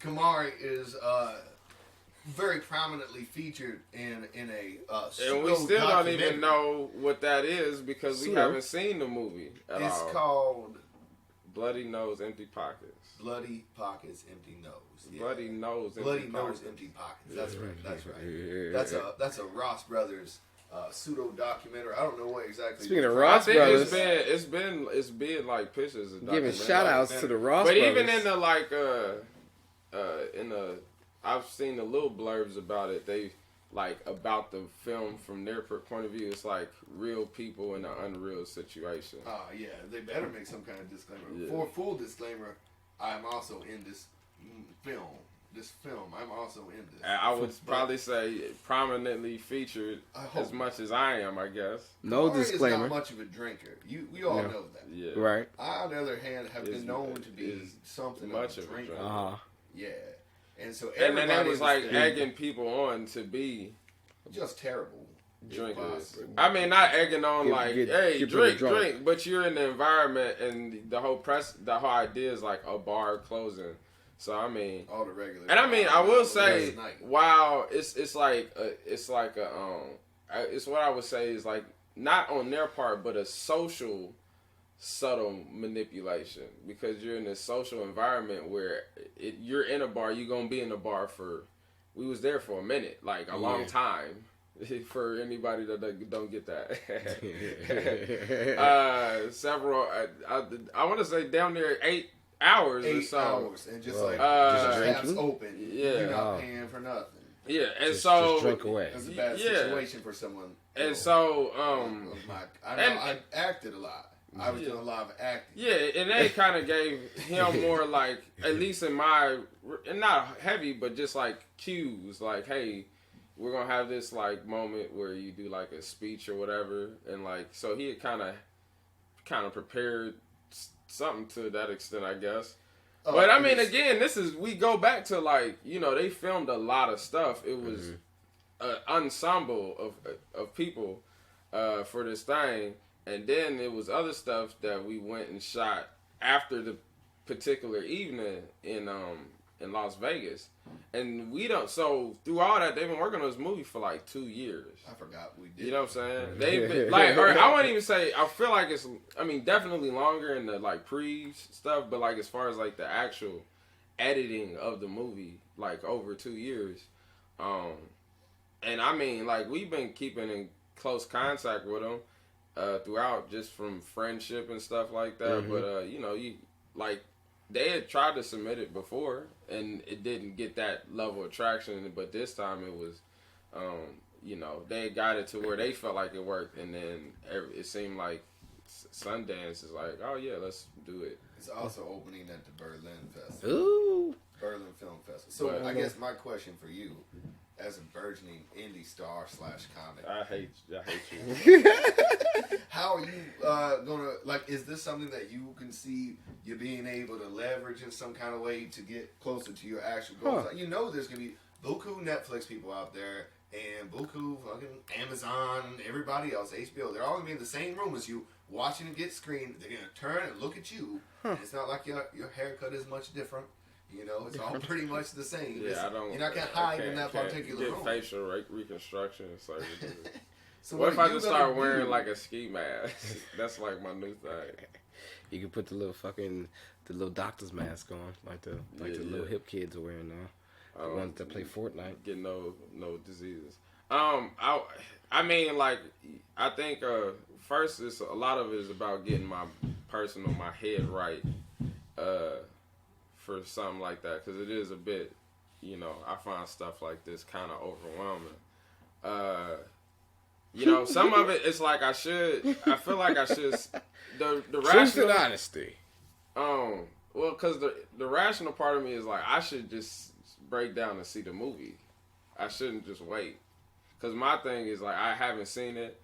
Kamari is very prominently featured in a and we still don't even know what that is because we haven't seen the movie at all. It's called Bloody Nose, Empty Pockets. Bloody Pockets, Empty Nose. Yeah. Bloody Nose, Empty Pockets. That's right. That's right. That's a Ross Brothers pseudo documentary. I don't know what exactly. Speaking of Ross Brothers, it's been like pictures of giving shout outs to the Ross Brothers. But even in the like I've seen the little blurbs about it. They like about the film from their point of view. It's like real people in an unreal situation. Yeah, they better make some kind of disclaimer. Yeah. For a full disclaimer, I'm also in this film. I'm also in this. I would probably say prominently featured as much as I am, I guess. No Kamari disclaimer. is not much of a drinker. We all know that. Yeah. Right. I, on the other hand, have been known to be something much of a drinker. Uh-huh. Yeah. And so and then it was like egging people on to be just terrible. Drinkers. I mean, not egging on hey, drink, but you're in the environment and the whole idea is like a bar closing. So I mean, all the regular. And I mean, I will say, wow, it's what I would say is like not on their part, but a social subtle manipulation because you're in a social environment where you're in a bar, you're gonna be in a bar we was there for a minute, like a long time. For anybody that don't get that, several. I want to say down there 8 hours or so. 8 hours and just like just taps open. Yeah, you're not paying for nothing. Yeah, and just drink away. It's a bad situation for someone. And so, I acted a lot. I was doing a lot of acting. Yeah, and that kind of gave him more like, at least in my, and not heavy, but just like cues, like, hey, we're gonna have this like moment where you do like a speech or whatever, and like so he had kind of prepared something to that extent, I guess. But I mean, again, we go back to like they filmed a lot of stuff. It was an ensemble of people for this thing, and then it was other stuff that we went and shot after the particular evening in Las Vegas. And so through all that, they've been working on this movie for like 2 years. I forgot we did. You know what I'm saying? They've been like, or I wouldn't even say. I feel like it's. I mean, definitely longer in the like pre stuff, but like as far as like the actual editing of the movie, like over 2 years. And I mean, like we've been keeping in close contact with them throughout, just from friendship and stuff like that. Mm-hmm. But you like. They had tried to submit it before, and it didn't get that level of traction. But this time, it was, they had got it to where they felt like it worked, and then it seemed like Sundance is like, oh yeah, let's do it. It's also opening at the Berlin Festival. Ooh, Berlin Film Festival. So I guess my question for you, as a burgeoning indie star / comic, I hate you. How are you gonna is this something that you can see you being able to leverage in some kind of way to get closer to your actual goals? Like, there's gonna be buku Netflix people out there and buku fucking Amazon, everybody else, HBO. They're all gonna be in the same room as you, watching it get screened. They're gonna turn and look at you. And it's not like your haircut is much different. It's all pretty much the same. Yeah, you're not gonna hide in that particular room. Get facial reconstruction surgery. So what if I just start wearing like a ski mask? That's like my new thing. You can put the little doctor's mask on, like the little hip kids are wearing now. The ones that play Fortnite. Get no diseases. I mean, like, I think first a lot of it is about getting my head right for something like that, because it is a bit, I find stuff like this kind of overwhelming. Some of it, it's like I feel like I should, the rational... Truth and honesty. Well, because the rational part of me is like, I should just break down and see the movie. I shouldn't just wait. Because my thing is, like, I haven't seen it.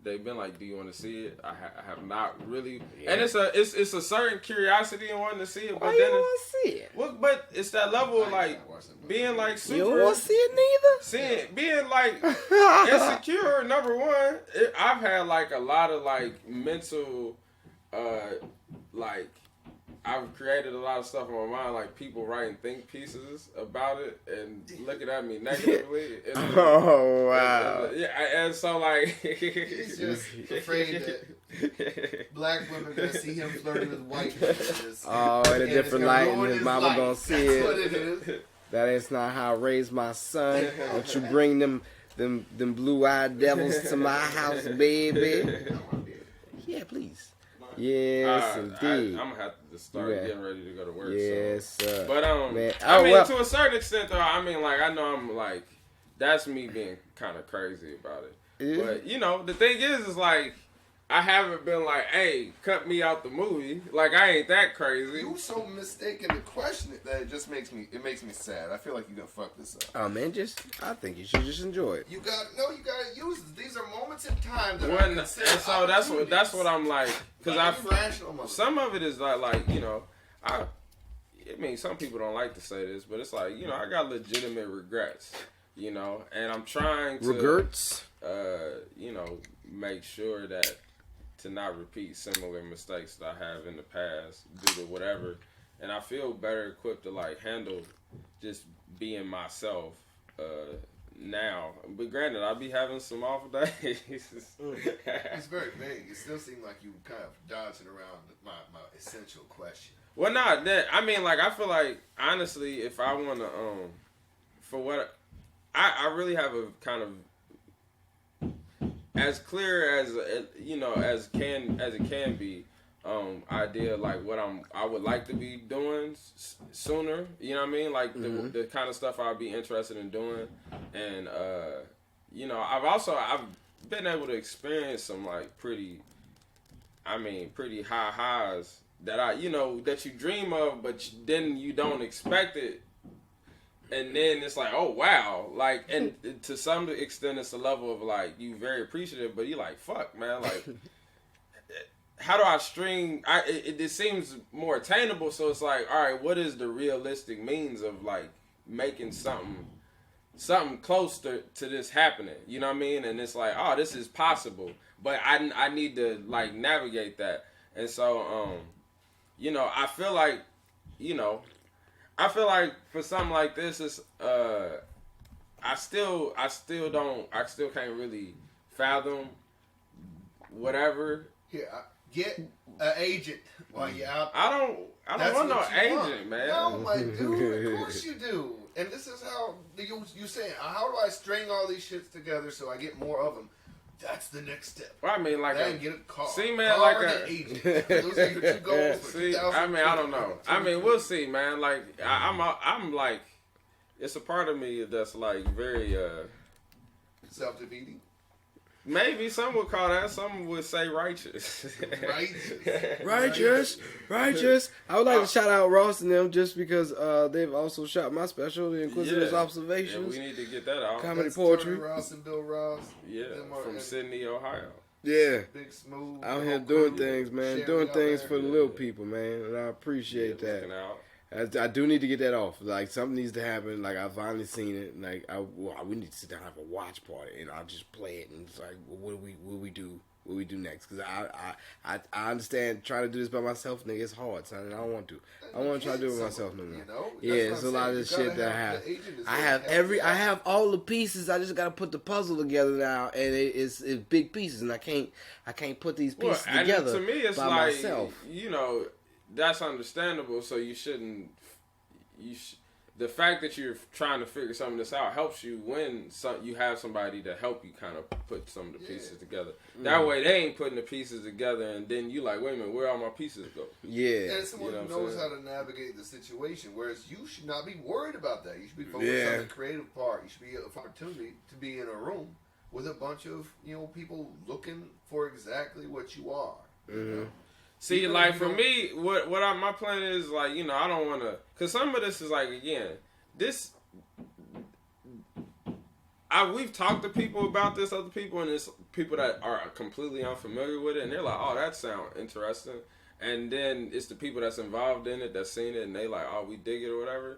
They've been like, do you want to see it? I have not really. Yeah. And it's a certain curiosity in wanting to see it. But why then you don't want to see it? Well, but it's that level of like being like super. You don't want to see it neither? Being like insecure, number one. I've had like a lot of like mental, like, I've created a lot of stuff in my mind, like people writing think pieces about it and looking at me negatively. Oh, wow. And so like... He's just afraid that black women are going to see him flirting with white men. In a different light, and his mama going to see it. That's what it is. That is not how I raised my son. Don't you bring them blue-eyed devils to my house, baby. Yeah, please. Yes, indeed. I'm gonna have to just start getting ready to go to work. Yes, sir. But man. To a certain extent, though, I mean, like, I know I'm like, that's me being kind of crazy about it. Yeah. But the thing is like, I haven't been like, hey, cut me out the movie. Like, I ain't that crazy. You so mistaken to question it that it just makes me sad. I feel like you're gonna fuck this up. Oh man, I think you should just enjoy it. You gotta use it. These are moments in time that and so that's what I'm like, because some of it is like I mean, some people don't like to say this, but it's like, I got legitimate regrets. you know, and I'm trying to Regrets. you know, make sure that to not repeat similar mistakes that I have in the past due to whatever, and I feel better equipped to like handle just being myself now. But granted, I'll be having some awful days. It's very vague. It still seemed like you kind of dodging around my essential question. Well, not that. I mean, like, I feel like, honestly, if I want to, for what, I really have a kind of, as clear as, you know, as it can be, idea, like, what I would like to be doing sooner, you know what I mean? Like, the kind of stuff I'd be interested in doing, and, you know, I've been able to experience some, like, pretty high highs that you know, that you dream of, but then you don't expect it. And then it's like, oh, wow. Like, and to some extent, it's a level of, like, you very appreciative, but you're like, fuck, man. Like, how do I string? It seems more attainable, so it's like, all right, what is the realistic means of, like, making something close to this happening? You know what I mean? And it's like, oh, this is possible. But I need to, like, navigate that. And so, you know, I feel like for something like this, it's, I still can't really fathom whatever. Here, get an agent while you're out. I don't want no agent, man. No, my dude, of course you do. And this is how you saying, how do I string all these shits together so I get more of them? That's the next step. Well, I mean, like, then get a car. See, man, car like and agent. Those are your two goals for see, I mean, I don't know. I mean, we'll see, man. Like, I'm like, it's a part of me that's like very self-defeating. Maybe some would call that. Some would say righteous. Righteous. I would like to shout out Ross and them just because they've also shot my special, The Inquisitor's Observations. Yeah, we need to get that out. Comedy poetry. Tony Ross and Bill Ross. Yeah, from Sydney, Ohio. Yeah. Big Smooth. Out here doing things, man. Doing things for the little people, man. And I appreciate that. I do need to get that off. Like, something needs to happen. Like, I've finally seen it. Like, we need to sit down and have a watch party, and I'll just play it. And it's like, what do we do? What do we do next? Because I understand trying to do this by myself, nigga. It's hard, son. And I don't want to. I want to try to do it by myself no more. You know, yeah, it's a lot of this shit that I have. I have all the pieces. I just got to put the puzzle together now, and it's big pieces, and I can't put these pieces together. To me, it's by like myself. You know. That's understandable, so you shouldn't. The fact that you're trying to figure some of this out helps you when you have somebody to help you kind of put some of the pieces together. That way, they ain't putting the pieces together, and then you like, wait a minute, where all my pieces go? Yeah, and someone who knows how to navigate the situation. Whereas you should not be worried about that. You should be focused on the creative part. You should be an opportunity to be in a room with a bunch of people looking for exactly what you are. You know? See, like, for me, my plan is, like, I don't want to, because some of this is, like, again, we've talked to people about this, other people, and it's people that are completely unfamiliar with it, and they're like, oh, that sounds interesting, and then it's the people that's involved in it, that's seen it, and they like, oh, we dig it, or whatever.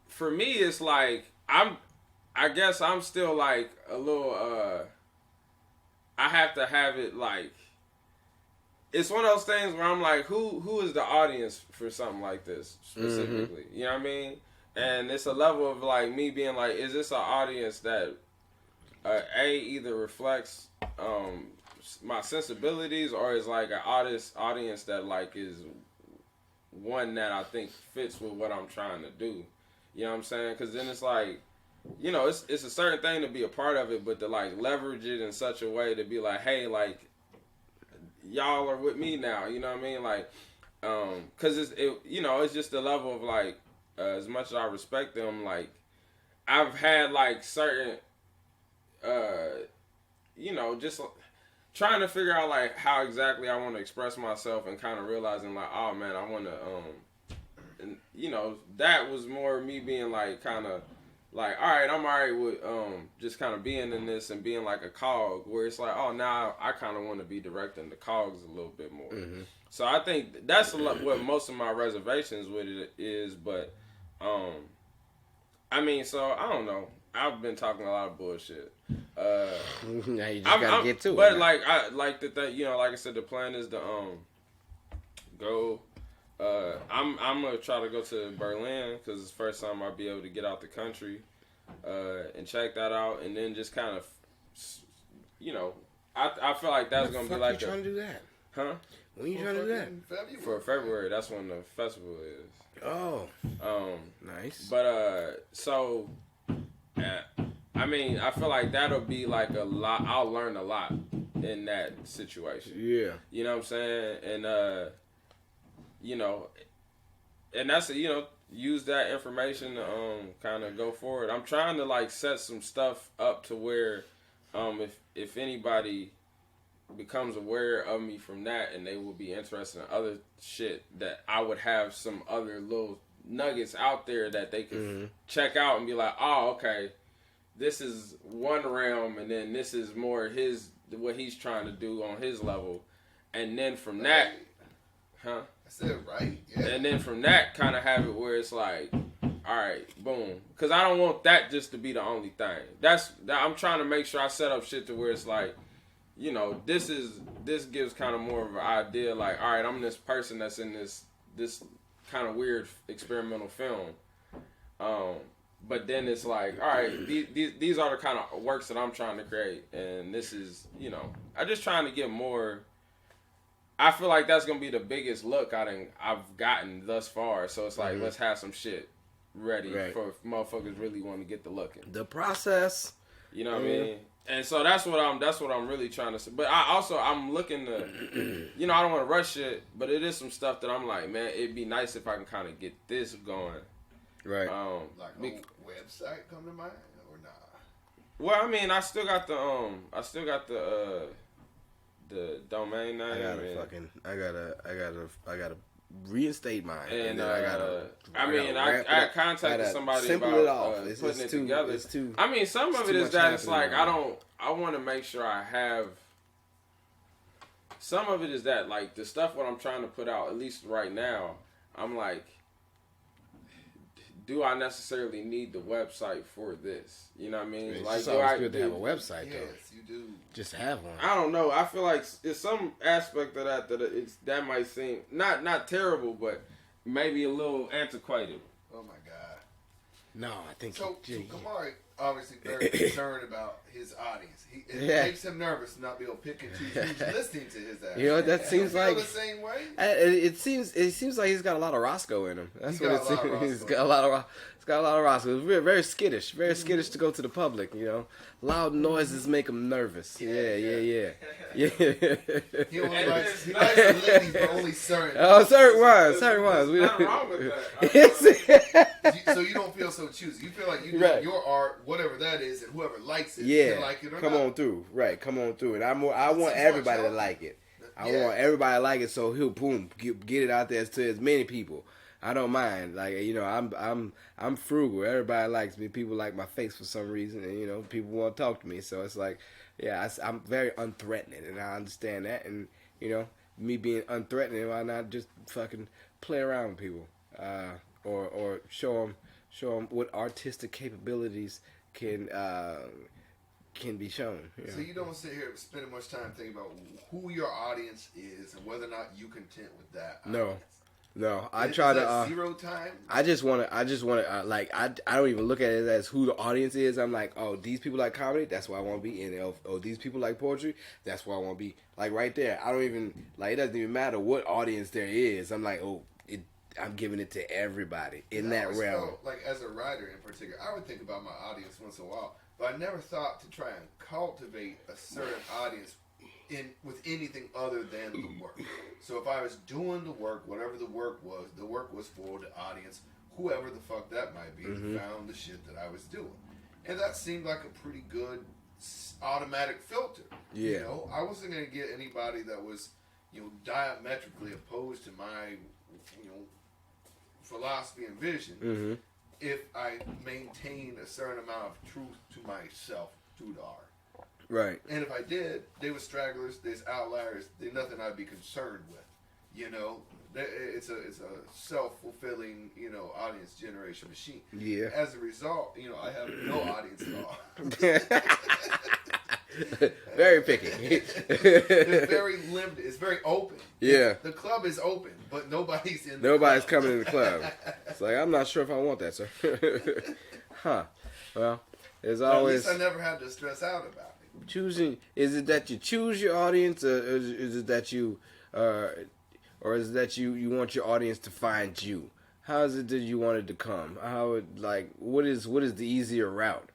For me, it's like, I guess I'm still, like, a little, I have to have it, like, it's one of those things where I'm like, who is the audience for something like this specifically? You know what I mean? And it's a level of, like, me being like, is this an audience that either reflects my sensibilities, or is like an audience that, like, is one that I think fits with what I'm trying to do? You know what I'm saying? Because then it's like, it's a certain thing to be a part of it, but to, like, leverage it in such a way to be like, hey, like, y'all are with me now, you know what I mean? Like, cause it's just the level of, like, as much as I respect them, like, I've had, like, certain, just trying to figure out, like, how exactly I want to express myself, and kind of realizing, like, oh man, I want to, that was more me being, like, kind of, like, all right, I'm all right with just kind of being in this and being like a cog, where it's like, oh, now I kind of want to be directing the cogs a little bit more. So I think that's what most of my reservations with it is, but I mean, so I don't know. I've been talking a lot of bullshit. Now you just gotta get to it. But like I like that, you know, like I said, the plan is to go. I'm gonna try to go to Berlin because it's the first time I'll be able to get out the country and check that out, and then just kind of, you know, I feel like that's gonna be like. You trying to do that? Huh? When you trying to do that? February. For February, that's when the festival is. Oh. Nice. But so, I mean, I feel like that'll be like a lot. I'll learn a lot in that situation. Yeah. You know what I'm saying? And you know, and that's, you know, use that information to kind of go forward. I'm trying to like set some stuff up to where if anybody becomes aware of me from that and they will be interested in other shit, that I would have some other little nuggets out there that they could check out and be like, oh, okay, this is one realm, and then this is more what he's trying to do on his level, and then from that, huh? I said right, yeah. And then from that, kind of have it where it's like, all right, boom, because I don't want that just to be the only thing. I'm trying to make sure I set up shit to where it's like, you know, this gives kind of more of an idea, like, all right, I'm this person that's in this kind of weird experimental film. But then it's like, all right, these are the kind of works that I'm trying to create, and this is, you know, I'm just trying to get more. I feel like that's gonna be the biggest look I've gotten thus far. So it's like, let's have some shit ready for if motherfuckers really want to get the looking. The process, you know what I mean? And so that's what I'm really trying to say. But I'm looking to, you know, I don't want to rush it, but it is some stuff that I'm like, man, it'd be nice if I can kind of get this going. Like Right. a website come to mind or nah? Well, I mean, I still got the domain name. I gotta reinstate mine. And I I contacted somebody about putting it together. I mean, some of it is that it's like I want to make sure I have. Some of it is that like the stuff what I'm trying to put out, at least right now, I'm like, do I necessarily need the website for this? You know what I mean? It's like, always good to have a website, though. Yes, you do. Just have one. I don't know. I feel like it's some aspect of that might seem not terrible, but maybe a little antiquated. Oh my God. No, I think so. Kamari obviously very concerned about his audience. It makes him nervous to not be able to pick and choose who's listening to his ass. You know, that seems like the same way. It seems like he's got a lot of Roscoe in him. That's what it seems. He's got a lot of Roscoe. It's very skittish. Very skittish to go to the public. You know, loud noises make him nervous. Yeah. He only likes the ladies, but only certain. Oh, certain ones. Nothing wrong with that. So you don't feel so choosy. You feel like you do your art, whatever that is, and whoever likes it, can like it or come not. on through. Right, come on through. And I want everybody to like it. I want everybody to like it, so he'll get it out there to as many people. I don't mind. Like, you know, I'm frugal. Everybody likes me. People like my face for some reason, and you know, people want to talk to me. So it's like, I'm very unthreatening, and I understand that. And you know, me being unthreatening, why not just fucking play around with people, or show them what artistic capabilities can be shown. You know? So you don't sit here spending much time thinking about who your audience is and whether or not you content with that. No, I try to zero time. I just want to like I don't even look at it as who the audience is. I'm like, oh, these people like comedy, that's where I want to be. And oh, these people like poetry, that's where I want to be. Like right there, I don't even like. It doesn't even matter what audience there is. I'm like, I'm giving it to everybody in that realm. Like as a writer in particular, I would think about my audience once in a while, but I never thought to try and cultivate a certain audience with anything other than the work. So if I was doing the work, whatever the work was for the audience, whoever the fuck that might be, found the shit that I was doing. And that seemed like a pretty good automatic filter. Yeah. You know, I wasn't going to get anybody that was, you know, diametrically opposed to my, you know, philosophy and vision if I maintained a certain amount of truth to myself through the art. Right. And if I did, they were stragglers, there's outliers, there's nothing I'd be concerned with. You know, it's a self-fulfilling, you know, audience generation machine. Yeah. As a result, you know, I have no audience at all. Very picky. It's very limited. It's very open. Yeah. The club is open, but nobody's in. Nobody's coming in the club. It's like, I'm not sure if I want that, sir. Huh. Well, there's always. At least I never had to stress out about it. Choosing. Is it that you choose your audience, or is it that you, or is it that you want your audience to find you? How is it that you want it to come? How it like? What is the easier route?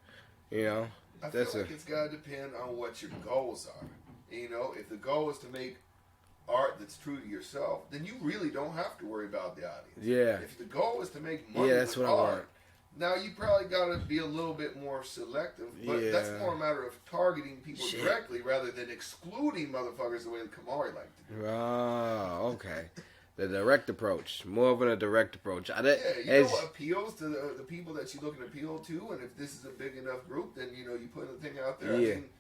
You know. I feel like it's got to depend on what your goals are. You know, if the goal is to make art that's true to yourself, then you really don't have to worry about the audience. Yeah. If the goal is to make money that's with what I want. art, now you probably got to be a little bit more selective. But that's more a matter of targeting people directly rather than excluding motherfuckers the way Kamari liked to do. Oh, okay. The direct approach, more of a direct approach. You know what appeals to the people that you're looking to appeal to, and if this is a big enough group, then you know you put the thing out there. Yeah. I mean,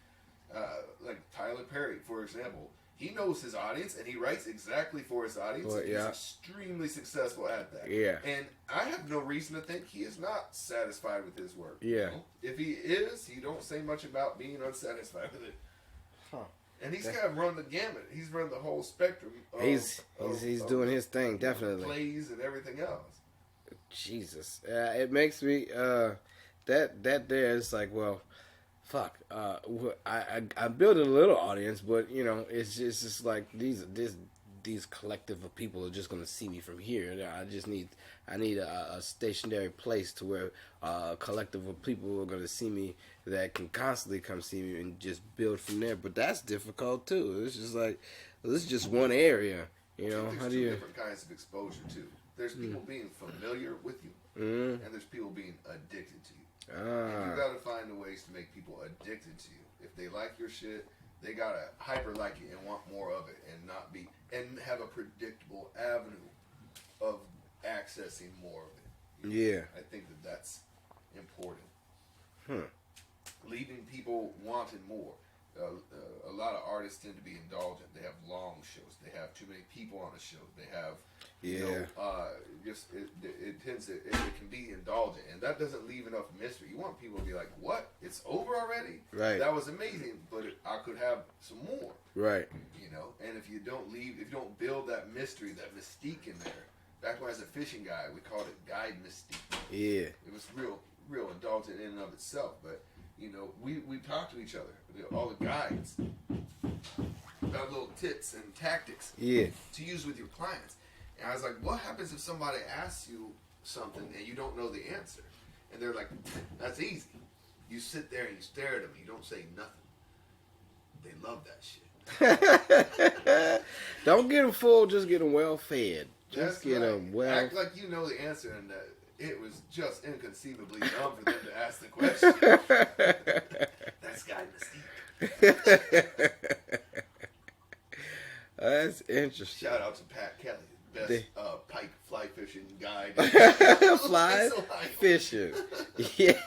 like Tyler Perry, for example, he knows his audience and he writes exactly for his audience. Well, He's extremely successful at that. Yeah. And I have no reason to think he is not satisfied with his work. Yeah. You know? If he is, he don't say much about being unsatisfied with it. Huh. And he's kind of run the gamut. He's run the whole spectrum. He's doing his thing, definitely. Plays and everything else. Jesus, it makes me that there is like, well, fuck. I'm building a little audience, but you know, it's just like these collective of people are just gonna see me from here. I need a stationary place to where a collective of people are gonna see me that can constantly come see me and just build from there. But that's difficult too. It's just like, this is just one area. You know, there's two different kinds of exposure too. There's people being familiar with you, and there's people being addicted to you. And you gotta find the ways to make people addicted to you. If they like your shit, they gotta hyper like it and want more of it, and have a predictable avenue of accessing more of it. Yeah. I think that's important. Leaving people wanting more. A lot of artists tend to be indulgent. They have long shows. They have too many people on the show. They have, it can be indulgent, and that doesn't leave enough mystery. You want people to be like, "What? It's over already? Right. That was amazing, but I could have some more." Right. You know, and if you don't build that mystery, that mystique in there. Back when I was a fishing guy, we called it guide mystique. Yeah. It was real indulgent in and of itself, but. You know, we talk to each other, all the guides, about little tips and tactics to use with your clients. And I was like, what happens if somebody asks you something and you don't know the answer? And they're like, that's easy. You sit there and you stare at them. You don't say nothing. They love that shit. Don't get them full, just get them well fed. Act like you know the answer, and it was just inconceivably dumb for them to ask the question. That's guy mystique. That's interesting. Shout out to Pat Kelly, best pike fly fishing guide. Fly fishing. Yeah.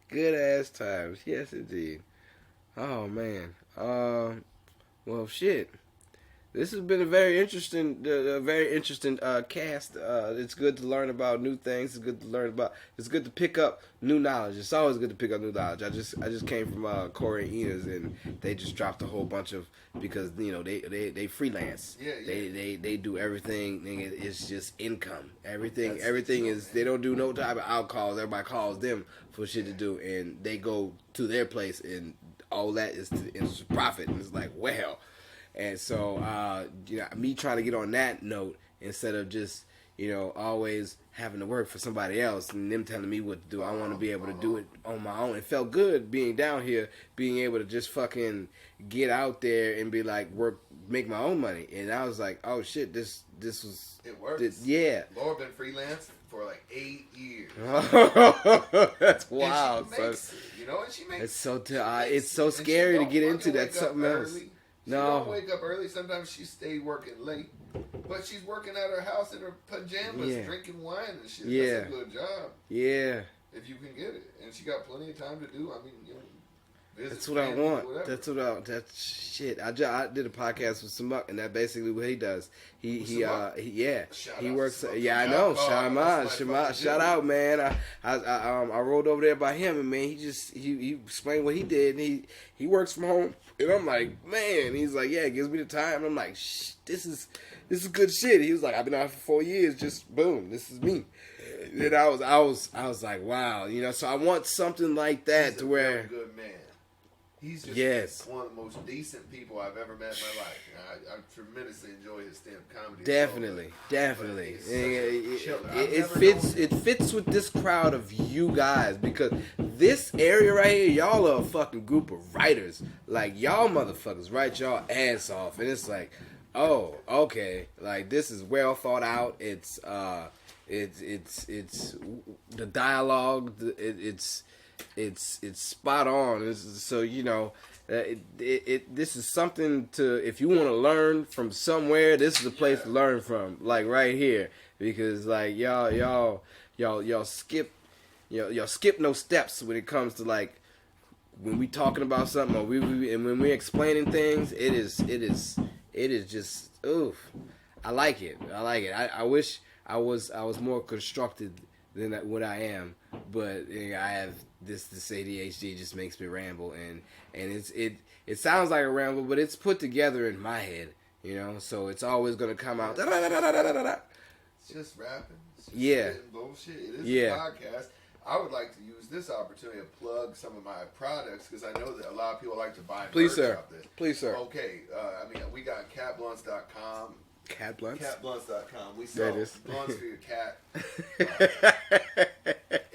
Good ass times. Yes, indeed. Oh, man. Well, shit. This has been a very interesting cast. It's good to learn about new things. It's good to pick up new knowledge. It's always good to pick up new knowledge. I just came from Corey and Ina's, and they just dropped a whole bunch of, because you know they freelance. Yeah. They do everything. It's just income. Everything is. They don't do no type of outcalls. Everybody calls them for shit to do, and they go to their place, and all that is profit. And it's like, well. And so, me trying to get on that note instead of just, always having to work for somebody else and them telling me what to do. I want to be able to do it on my own. It felt good being down here, being able to just fucking get out there and be like, make my own money. And I was like, oh shit, this was... It works. Yeah. Laura been freelance for like 8 years. That's wild. And she makes it, and she makes it. It's so scary to get into. That's something else. She don't wake up early. Sometimes she stay working late, but she's working at her house in her pajamas, drinking wine and shit. That's a good job. Yeah. If you can get it, and she got plenty of time to do. I mean, That's what I want. That's what that's shit. I did a podcast with Samuk, and that basically what he does. He works. Yeah, I know. Shout out, man. I rolled over there by him, and man, he explained what he did. And he works from home, and I'm like, man. He's like, yeah, it gives me the time. And I'm like, this is good shit. He was like, I've been out for 4 years. Just boom, this is me. And I was like, wow, So I want something like that to where. Good man. He's just one of the most decent people I've ever met in my life. I tremendously enjoy his stand-up comedy. Definitely. It fits with this crowd of you guys because this area right here, y'all are a fucking group of writers. Like y'all motherfuckers write y'all ass off, and it's like, oh, okay, like this is well thought out. It's the dialogue. It's spot on. So this is something to, if you want to learn from somewhere, this is a place to learn from, like right here, because like y'all skip no steps when it comes to like when we talking about something or and when we're explaining things. It is just oof. I like it. I wish I was more constructed than what I am, but I have this ADHD just makes me ramble, and it sounds like a ramble, but it's put together in my head, so it's always gonna come out. It's just rapping. It's just bullshit. It is a podcast. I would like to use this opportunity to plug some of my products because I know that a lot of people like to buy merch out there. Please, sir. Okay, we got catblunts.com. Cat blunts? Catblunts.com. We sell blunts for your cat.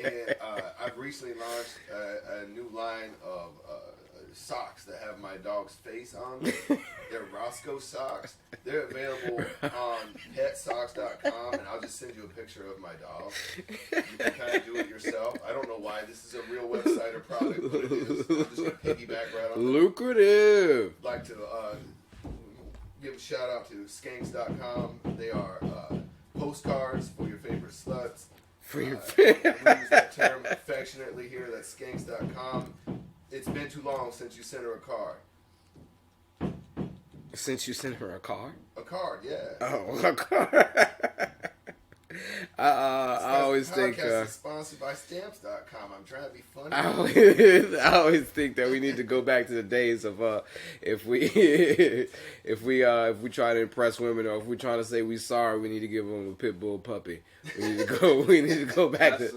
And I've recently launched a new line of socks that have my dog's face on them. They're Roscoe socks. They're available on petsocks.com, and I'll just send you a picture of my dog. You can kind of do it yourself. I don't know why this is a real website or product, but it is. I'm just going to piggyback right on lucrative. I'd like to give a shout out to skanks.com. They are postcards for your favorite sluts. We use that term affectionately here. That's skanks.com. It's been too long since you sent her a card. Since you sent her a card? A card, yeah. Oh, a card. I always think is sponsored by stamps.com. I'm trying to be funny. I always think that we need to go back to the days of if we try to impress women, or if we're trying to say we sorry, we need to give them a pit bull puppy. We need to go back to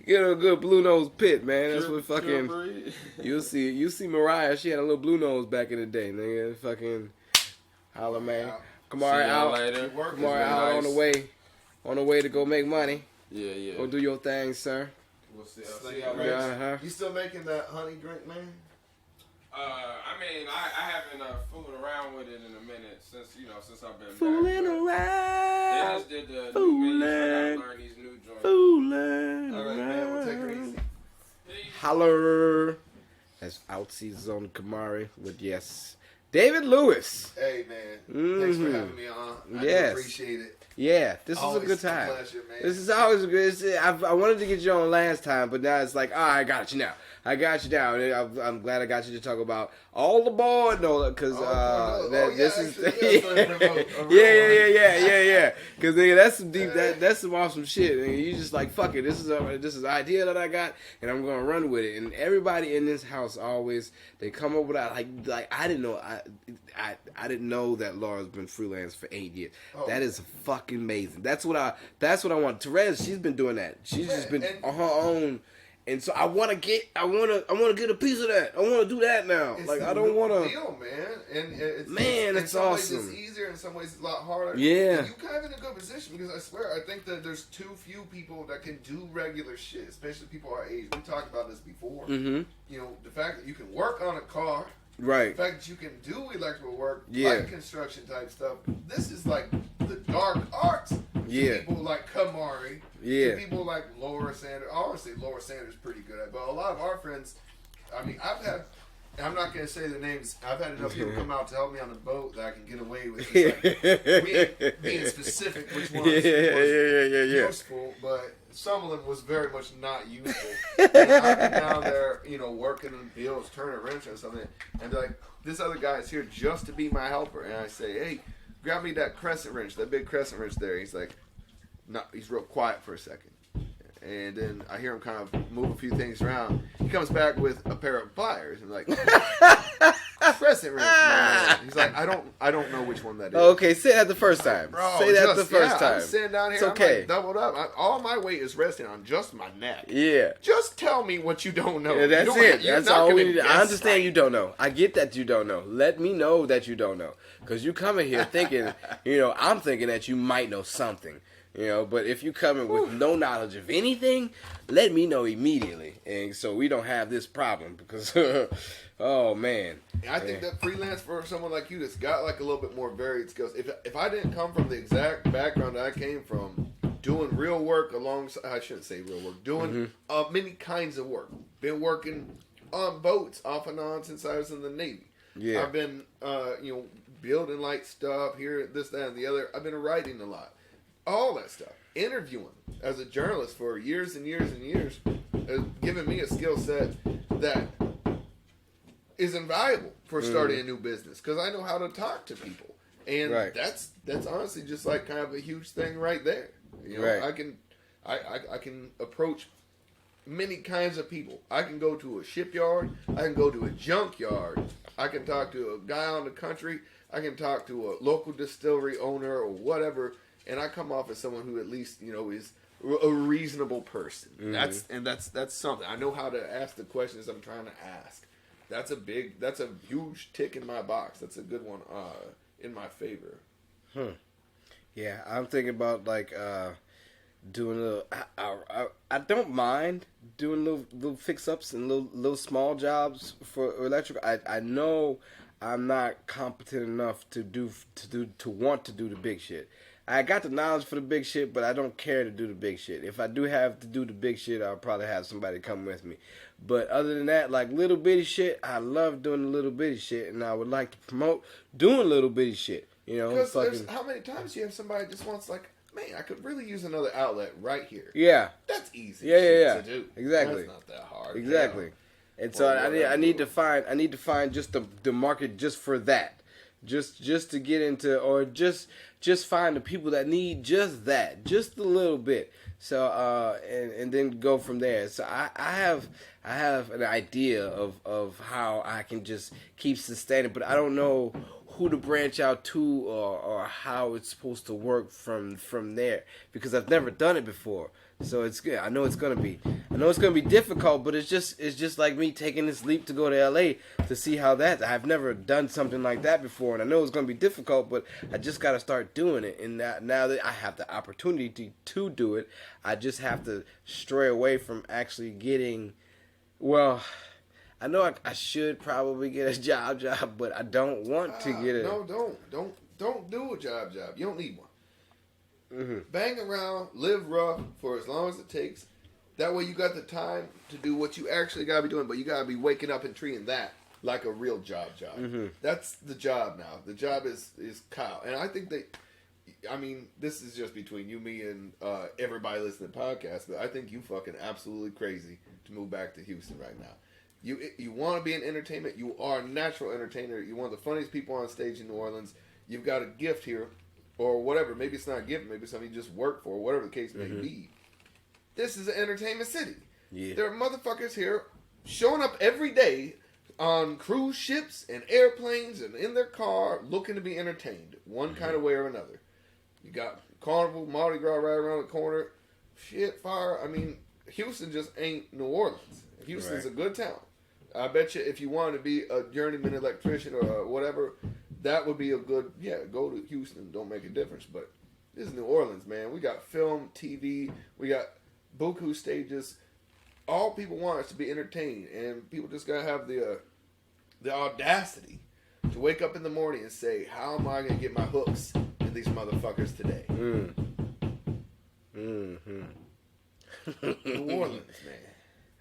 get a good blue nose pit, man. That's what fucking you see Mariah, she had a little blue nose back in the day, nigga. Fucking holla, man. Kamari out. Kamari out on the way to go make money. Yeah. Go do your thing, sir. We'll see. I'll see y'all later. You still making that honey drink, man? I haven't fooled around with it in a minute since I've been fooling around. Dennis did the new menu, so I learned these new joints. Fooling all right, man. We'll take her easy. Holler. That's Outsies on Kamari with David Lewis. Hey, man. Thanks for having me on. I appreciate it. Yeah, this is a good time. Pleasure, man. This is always a good. I wanted to get you on last time, but now it's like, I got you now. I got you now. I'm glad I got you to talk about all the boy, because this is yeah. Because that's some deep, that's some awesome shit. And you just like, fuck it. This is an idea that I got, and I'm gonna run with it. And everybody in this house always they come up with that like I didn't know I didn't know that Laura's been freelance for 8 years. That is fucking amazing. That's what I want. Therese, she's been doing that. She's just been on her own. And so I want to get a piece of that. I want to do that now. Like I don't want to. Deal, man. And it's awesome. In some ways it's easier. In some ways it's a lot harder. Yeah. And you kind of in a good position because I swear I think that there's too few people that can do regular shit, especially people our age. We talked about this before. Mm-hmm. The fact that you can work on a car. Right. The fact that you can do electrical work, light construction type stuff. This is like the dark arts. Yeah. People like Kamari. Yeah. People like Laura Sanders. Honestly, Laura Sanders is pretty good at it. But a lot of our friends, I've had I'm not gonna say the names. I've had enough people come out to help me on the boat that I can get away with like, being specific which ones was useful, but some of them was very much not useful. And I'd be down there, working on bills, turning a wrench or something, and be like, this other guy is here just to be my helper, and I say, hey, grab me that crescent wrench, that big crescent wrench there. He's like, no, he's real quiet for a second. And then I hear him kind of move a few things around. He comes back with a pair of pliers. And like, crescent wrench, man. He's like, I don't know which one that is. Okay, say that the first time. Bro, say that the first time. I'm sitting down here. It's okay. I'm like doubled up. All my weight is resting on just my neck. Yeah. Just tell me what you don't know. Yeah, that's it. That's all we need. I understand right. you don't know. I get that you don't know. Let me know that you don't know. Because you come in here thinking, I'm thinking that you might know something. But if you come in with no knowledge of anything, let me know immediately, and so we don't have this problem. Because, oh man, I think that freelance for someone like you that's got like a little bit more varied skills. If I didn't come from the exact background that I came from, doing real work alongside, I shouldn't say real work, doing many kinds of work. Been working on boats off and on since I was in the Navy. Yeah, I've been building light stuff here, this, that, and the other. I've been writing a lot. All that stuff. Interviewing as a journalist for years and years and years has given me a skill set that is invaluable for starting a new business because I know how to talk to people. And that's honestly just like kind of a huge thing right there. I can approach many kinds of people. I can go to a shipyard. I can go to a junkyard. I can talk to a guy on the country. I can talk to a local distillery owner or whatever. And I come off as someone who at least, is a reasonable person. That's something. I know how to ask the questions I'm trying to ask. That's a huge tick in my box. That's a good one in my favor. Yeah, I'm thinking about like doing a little. I don't mind doing little fix-ups and little small jobs for electric. I know I'm not competent enough to want to do the big shit. I got the knowledge for the big shit, but I don't care to do the big shit. If I do have to do the big shit, I'll probably have somebody come with me. But other than that, like little bitty shit, I love doing the little bitty shit, and I would like to promote doing little bitty shit. Because how many times you have somebody just wants like, man, I could really use another outlet right here. Yeah, that's easy. Yeah. To do. Exactly. That's not that hard. Exactly. And so I need to find just the market just for that. Just to get into, or just find the people that need just that, just a little bit. So and then go from there. So I have an idea of how I can just keep sustaining, but I don't know who to branch out to or how it's supposed to work from there because I've never done it before. So it's good. I know it's gonna be difficult, but it's just like me taking this leap to go to LA to see how that. I've never done something like that before, and I know it's gonna be difficult, but I just gotta start doing it. And now that I have the opportunity to do it, I just have to stray away from actually getting. Well, I know I should probably get a job, but I don't want to get it. No, don't do a job. You don't need one. Bang around, live rough for as long as it takes. That way you got the time to do what you actually got to be doing, but you got to be waking up and treating that like a real job. That's the job now. The job is Kyle. And I think this is just between you, me, and everybody listening to the podcast, but I think you fucking absolutely crazy to move back to Houston right now. You want to be in entertainment. You are a natural entertainer. You're one of the funniest people on stage in New Orleans. You've got a gift here. Or whatever, maybe it's not a gift, maybe it's something you just work for, whatever the case may be. This is an entertainment city. Yeah. There are motherfuckers here showing up every day on cruise ships and airplanes and in their car looking to be entertained one kind of way or another. You got Carnival, Mardi Gras right around the corner. Shit, fire. I mean, Houston just ain't New Orleans. Houston's a good town. I bet you if you wanted to be a journeyman electrician or whatever, that would be a good, go to Houston. Don't make a difference. But this is New Orleans, man. We got film, TV. We got buku stages. All people want is to be entertained. And people just got to have the audacity to wake up in the morning and say, how am I going to get my hooks in these motherfuckers today? New Orleans, man.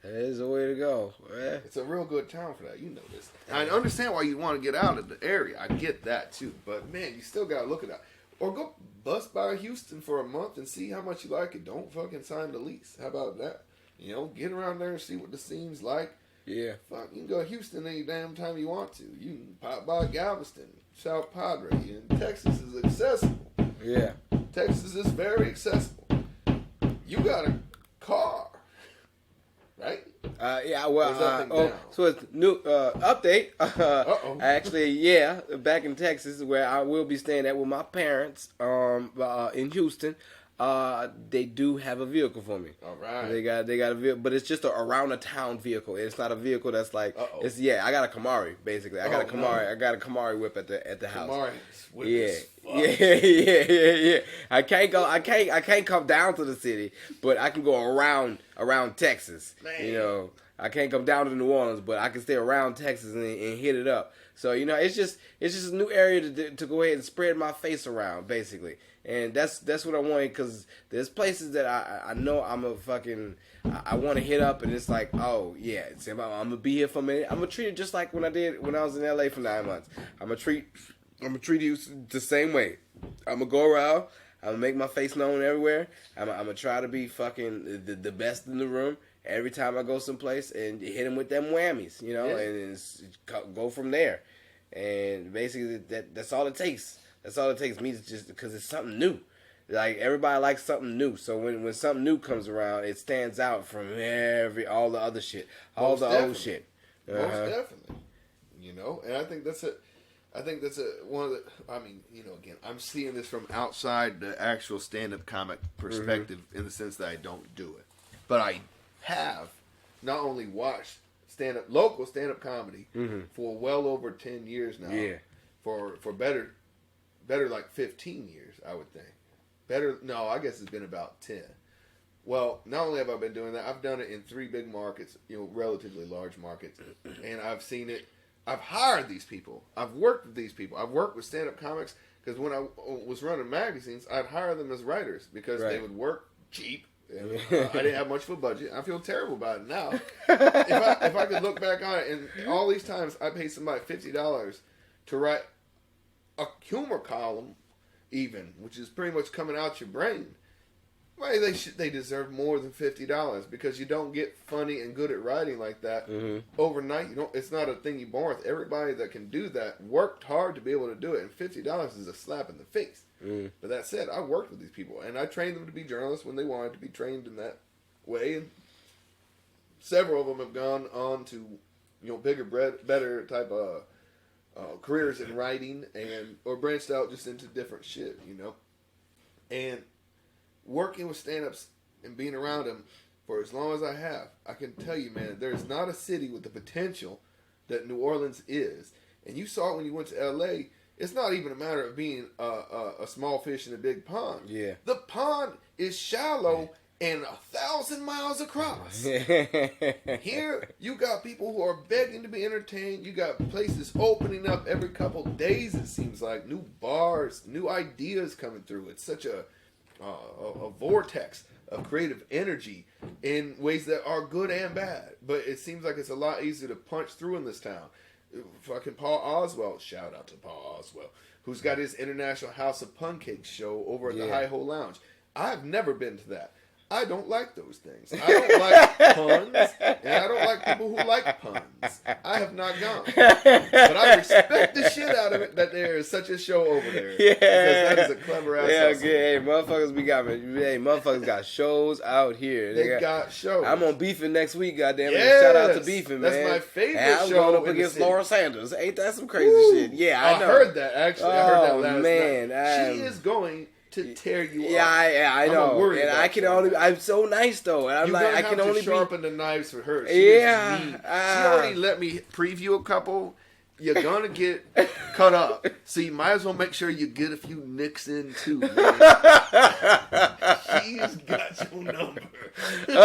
That is the way to go. It's a real good town for that. You know this. I understand why you want to get out of the area. I get that too. But man, you still gotta look at that. Or go bust by Houston for a month and see how much you like it. Don't fucking sign the lease. How about that? You know, get around there and see what the scene's like. Yeah. Fuck, you can go to Houston any damn time you want to. You can pop by Galveston, South Padre, and Texas is accessible. Yeah. Texas is very accessible. You got a car, right? Yeah, well, down? so it's new update. Uh-oh. Actually, yeah, back in Texas, where I will be staying at with my parents, in Houston. They do have a vehicle for me. All right. They got a vehicle, but it's just a around a town vehicle. It's not a vehicle that's like Uh-oh. it's. Yeah, I got a Kamari basically. I got a Kamari. No. I got a Kamari whip at the house. Kamari Yeah. Yeah. I can't come down to the city, but I can go around Texas. Man. You know, I can't come down to New Orleans, but I can stay around Texas and hit it up. So you know, it's just a new area to go ahead and spread my face around, basically. And that's what I wanted, because there's places that I know I want to hit up, and it's like, oh yeah, I'm gonna be here for a minute. I'm gonna treat it just like when I was in LA for 9 months. I'm gonna treat you the same way. I'm gonna go around. I'm gonna make my face known everywhere. I'm gonna try to be fucking the best in the room every time I go someplace, and hit them with them whammies, you know, Yeah. and go from there. And basically, that's all it takes. That's all it takes. Me to just because it's something new. Like everybody likes something new. So when something new comes around, it stands out from all the other shit, all Most the definitely. old shit. Most definitely. You know, and I think that's one of the. I mean, you know, again, I'm seeing this from outside the actual stand-up comic perspective, in the sense that I don't do it, but I have not only watched local stand-up comedy for well over 10 years now. Yeah. For better like 15 years, I would think. No, I guess it's been about 10. Well, not only have I been doing that, I've done it in 3 big markets, you know, relatively large markets, and I've seen it. I've hired these people. I've worked with these people. I've worked with stand-up comics, because when I was running magazines, I'd hire them as writers, because they would work cheap. And, I didn't have much of a budget. I feel terrible about it now. If I could look back on it, and all these times I paid somebody $50 to write a humor column, even, which is pretty much coming out your brain. Well, they deserve more than $50, because you don't get funny and good at writing like that overnight. It's not a thing you're born with. Everybody that can do that worked hard to be able to do it, and $50 is a slap in the face. But that said, I worked with these people, and I trained them to be journalists when they wanted to be trained in that way, and several of them have gone on to, you know, bigger, better type of careers in writing, or branched out just into different shit, you know. And working with stand-ups and being around them for as long as I have, I can tell you, man, there's not a city with the potential that New Orleans is. And you saw it when you went to L.A., it's not even a matter of being a small fish in a big pond. Yeah. The pond is shallow and 1,000 miles across. Here, you got people who are begging to be entertained. You got places opening up every couple days, it seems like. New bars, new ideas coming through. It's such a vortex of creative energy in ways that are good and bad. But it seems like it's a lot easier to punch through in this town. Fucking Paul Oswald, shout out to Paul Oswald, who's got his International House of Pancakes show over at the Hi Ho Lounge. I've never been to that. I don't like those things. I don't like puns, and I don't like people who like puns. I have not gone. But I respect the shit out of it that there is such a show over there. Yeah. Because that is a clever ass hustle. Hey, motherfuckers got shows out here. They got shows. I'm on Beefing next week, goddamn it. Yes. Shout out to Beefing, man. That's my favorite hey, I'm show going up in against the city. Laura Sanders. Ain't that some crazy shit? Yeah, I know. I heard that, actually. I heard that last man, night. She is going to tear you up. Yeah, I know. And I can only. I'm so nice though, and I'm like, I can only sharpen the knives for her. She is mean. She Ah. already let me preview a couple. You're gonna get cut up, so you might as well make sure you get a few nicks in too, man. She's got your number. You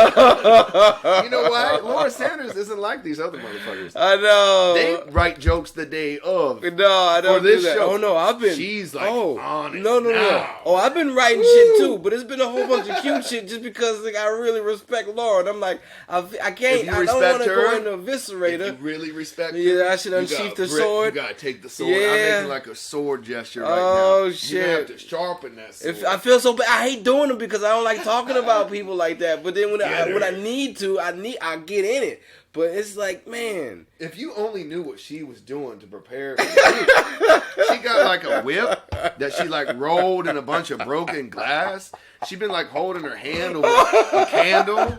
know why? Laura Sanders isn't like these other motherfuckers. I know. They write jokes the day of. No, I don't for this do that. show. Oh no, I've been. She's like on it. No. now. Oh, I've been writing shit too, but it's been a whole bunch of cute shit just because like, I really respect Laura. And I'm like, I can't. I don't want to go into eviscerate her. If you really respect her, yeah, I should unsheath the sword. You gotta take the sword. Yeah. I'm making like a sword gesture right now. Oh shit! You have to sharpen that sword. If I feel so bad, I hate doing them because I don't like talking about people like that. But then when I need to, I get in it. But it's like, man, if you only knew what she was doing to prepare, she got like a whip that she like rolled in a bunch of broken glass. She been like holding her hand over a candle.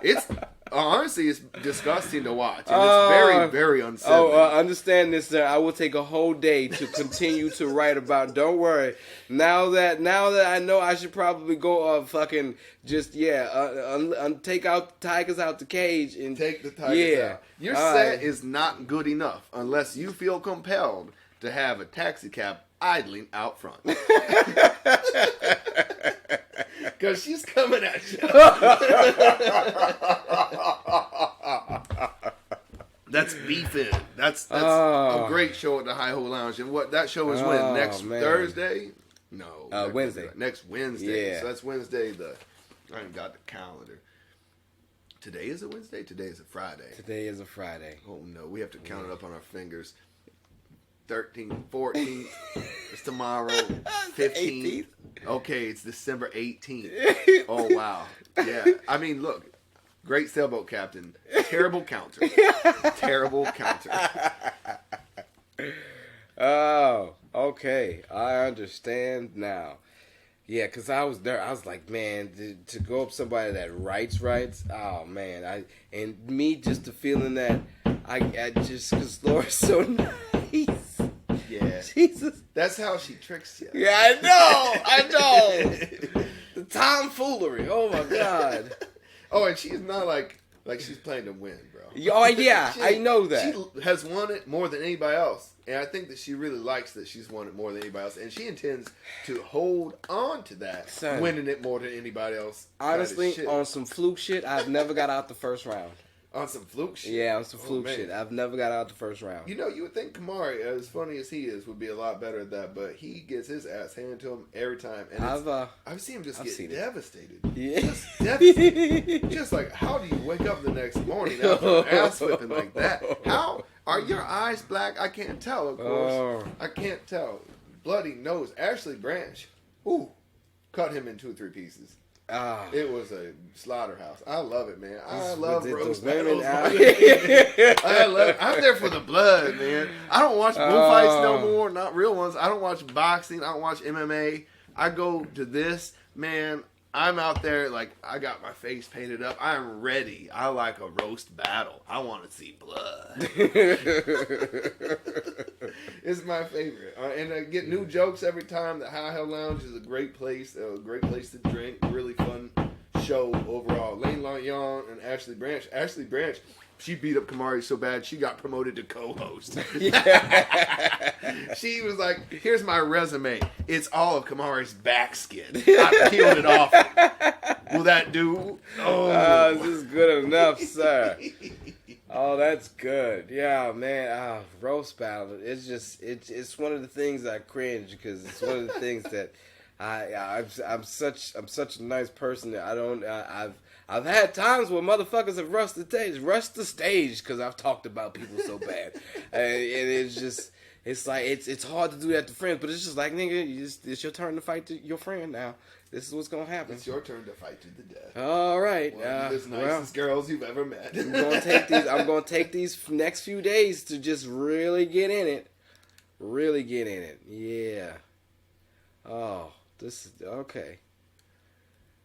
It's honestly, it's disgusting to watch, and it's very, very unsettling. Understand this, sir. I will take a whole day to continue to write about. Don't worry. Now that I know, I should probably go fucking just take out the tigers out the cage and take the tigers out. Your set is not good enough unless you feel compelled to have a taxi cab idling out front. Because she's coming at you. That's beefing. That's a great show at the Hi Ho Lounge. And what that show is when? Next Thursday? No. Wednesday. Next Wednesday. Yeah. So that's Wednesday. I haven't got the calendar. Today is a Wednesday? Today is a Friday. Today is a Friday. Oh no, we have to count it up on our fingers. 13th, 14th, it's tomorrow, 15th. Okay, it's December 18th. Oh, wow. Yeah. I mean, look, great sailboat captain. Terrible counter. Terrible counter. Oh, okay. I understand now. Yeah, because I was there. I was like, man, to go up somebody that writes. Oh, man. And me, just the feeling that I just, because Laura's so nice. Yeah. Jesus. That's how she tricks you. Yeah, I know. The tomfoolery. Oh, my God. Oh, and she's not like she's playing to win, bro. Oh, yeah. I know that. She has won it more than anybody else. And I think that she really likes that she's won it more than anybody else. And she intends to hold on to that, winning it more than anybody else. Honestly, on some fluke shit, I've never got out the first round. On some fluke shit? Yeah, on some fluke shit. I've never got out the first round. You know, you would think Kamari, as funny as he is, would be a lot better at that, but he gets his ass handed to him every time. And I've seen him just get devastated. Yeah. Just devastated. Just like, how do you wake up the next morning after an ass whipping like that? How? Are your eyes black? I can't tell, of course. I can't tell. Bloody nose. Ashley Branch. Ooh. Cut him in 2 or 3 pieces. It was a slaughterhouse. I love it, man. I love roast battles. I love it. I'm there for the blood, man. I don't watch bullfights no more, not real ones. I don't watch boxing. I don't watch MMA. I go to this, man. I'm out there like I got my face painted up. I'm ready. I like a roast battle. I want to see blood. It's my favorite, and I get new jokes every time. The High Hell Lounge is a great place to drink. Really fun show overall. Lane Lyon and Ashley Branch. Ashley Branch, she beat up Kamari so bad she got promoted to co-host. She was like, "Here's my resume. It's all of Kamari's back skin. I peeled it off. Will that do?" Oh, this is good enough, sir. Oh, that's good. Yeah, man. Roast battle. It's just it's one of the things I cringe because it's one of the things that I'm such a nice person that I don't I've had times where motherfuckers have rushed the stage because I've talked about people so bad, and it's just it's like it's hard to do that to friends, but it's just like, nigga, it's your turn to fight your friend now. This is what's gonna happen. It's your turn to fight to the death. All right. One of the nicest girls you've ever met. I'm gonna take these next few days to just really get in it. Really get in it. Yeah. Oh, this is okay.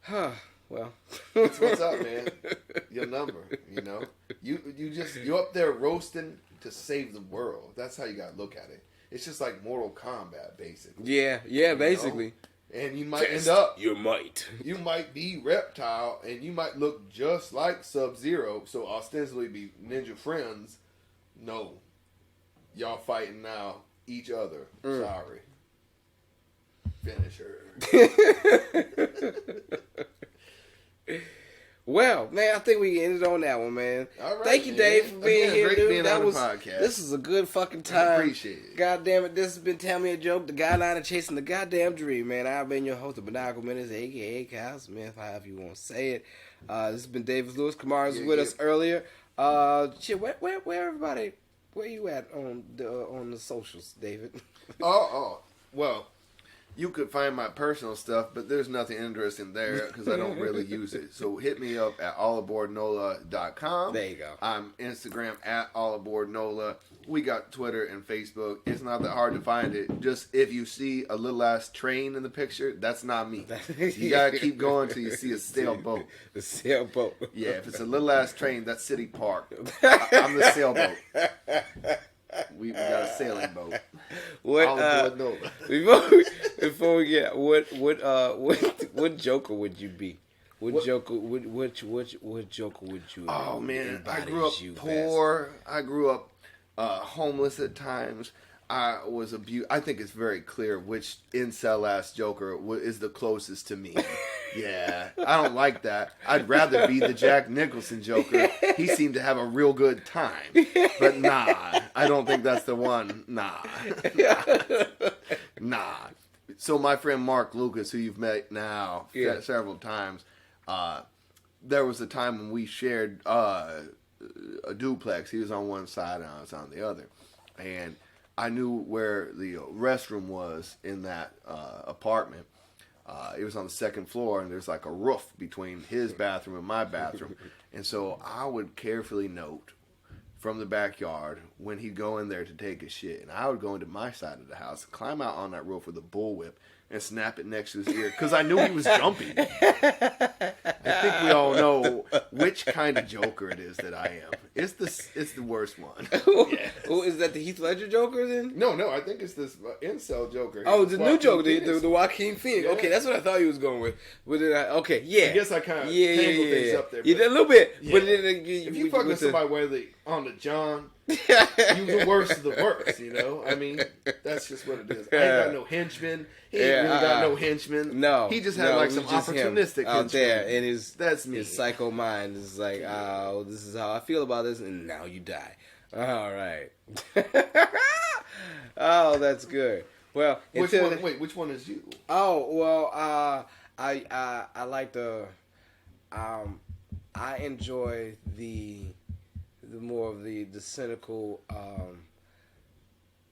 Huh. Well. What's up, man? Your number. You know. You're up there roasting to save the world. That's how you gotta look at it. It's just like Mortal Kombat, basically. Yeah, basically. Know? And you might end up. You might be Reptile, and you might look just like Sub-Zero, so ostensibly be ninja friends. No. Y'all fighting now each other. Sorry. Well, man, I think we ended on that one, man. All right, thank you, man. Dave, for being here, great dude. Being That on was the podcast. This is a good fucking time. I appreciate it. God damn it, this has been Tell Me a Joke, the guideline of chasing the goddamn dream, man. I've been your host, the Maniacal Menace, aka Kyle Smith, however you want to say it. This has been Davis Lewis. Kamari was with us earlier. Shit, where everybody? Where you at on the socials, David? Well, you could find my personal stuff, but there's nothing interesting there because I don't really use it. So hit me up at allaboardnola.com. There you go. I'm Instagram at allaboardnola. We got Twitter and Facebook. It's not that hard to find it. Just if you see a little ass train in the picture, that's not me. You gotta keep going till you see a sailboat. The sailboat. Yeah, if it's a little ass train, that's City Park. I'm the sailboat. We got a sailing boat. Before we get what Joker would you be? What Joker would you? Oh man, I grew up poor. I grew up homeless at times. I was abused. I think it's very clear which incel ass Joker is the closest to me. Yeah, I don't like that. I'd rather be the Jack Nicholson Joker. He seemed to have a real good time. But nah, I don't think that's the one. Nah. So my friend Mark Lucas, who you've met now several times, there was a time when we shared a duplex. He was on one side and I was on the other. And I knew where the restroom was in that apartment. It was on the second floor, and there's like a roof between his bathroom and my bathroom. And so I would carefully note from the backyard when he'd go in there to take a shit. And I would go into my side of the house, climb out on that roof with a bullwhip, and snap it next to his ear because I knew he was jumping. I think we all know which kind of Joker it is that I am. It's the worst one. Yeah. Oh, is that the Heath Ledger Joker then? No, I think it's this incel Joker. Oh, the new Joker, the Joaquin Phoenix. Yeah. Okay, that's what I thought he was going with. But then I guess I kind of tangled things up there. Yeah, a little bit. Yeah. But then, if you fuck with somebody on the John, you the worst of the worst, you know? I mean, that's just what it is. I ain't got no henchmen. He ain't really got no henchmen. No. He just had like some opportunistic out henchmen. there. And that's me. His psycho mind is like, oh, this is how I feel about this, and now you die. All right. Oh, that's good. Well, which one is you? Oh, well, I like the I enjoy the more of the cynical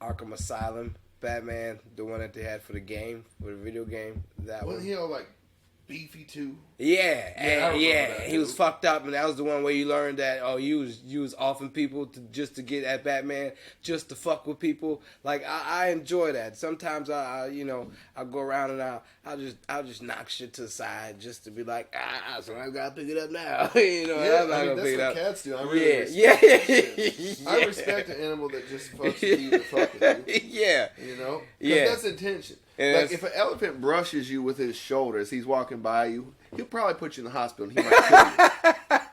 Arkham Asylum Batman, the one that they had for the game, for the video game. That wasn't he all like beefy too? Yeah, he was fucked up, and that was the one where you learned that you was offing people just to get at Batman, just to fuck with people. Like I enjoy that. Sometimes I go around and I'll just knock shit to the side just to be like, somebody's gotta pick it up now. I'm not gonna pick it up. Cats do. I really respect that. I respect an animal that just fucks with you to fuck with you. Yeah, because that's intention. And like if an elephant brushes you with his shoulders, he's walking by you, he'll probably put you in the hospital and he might kill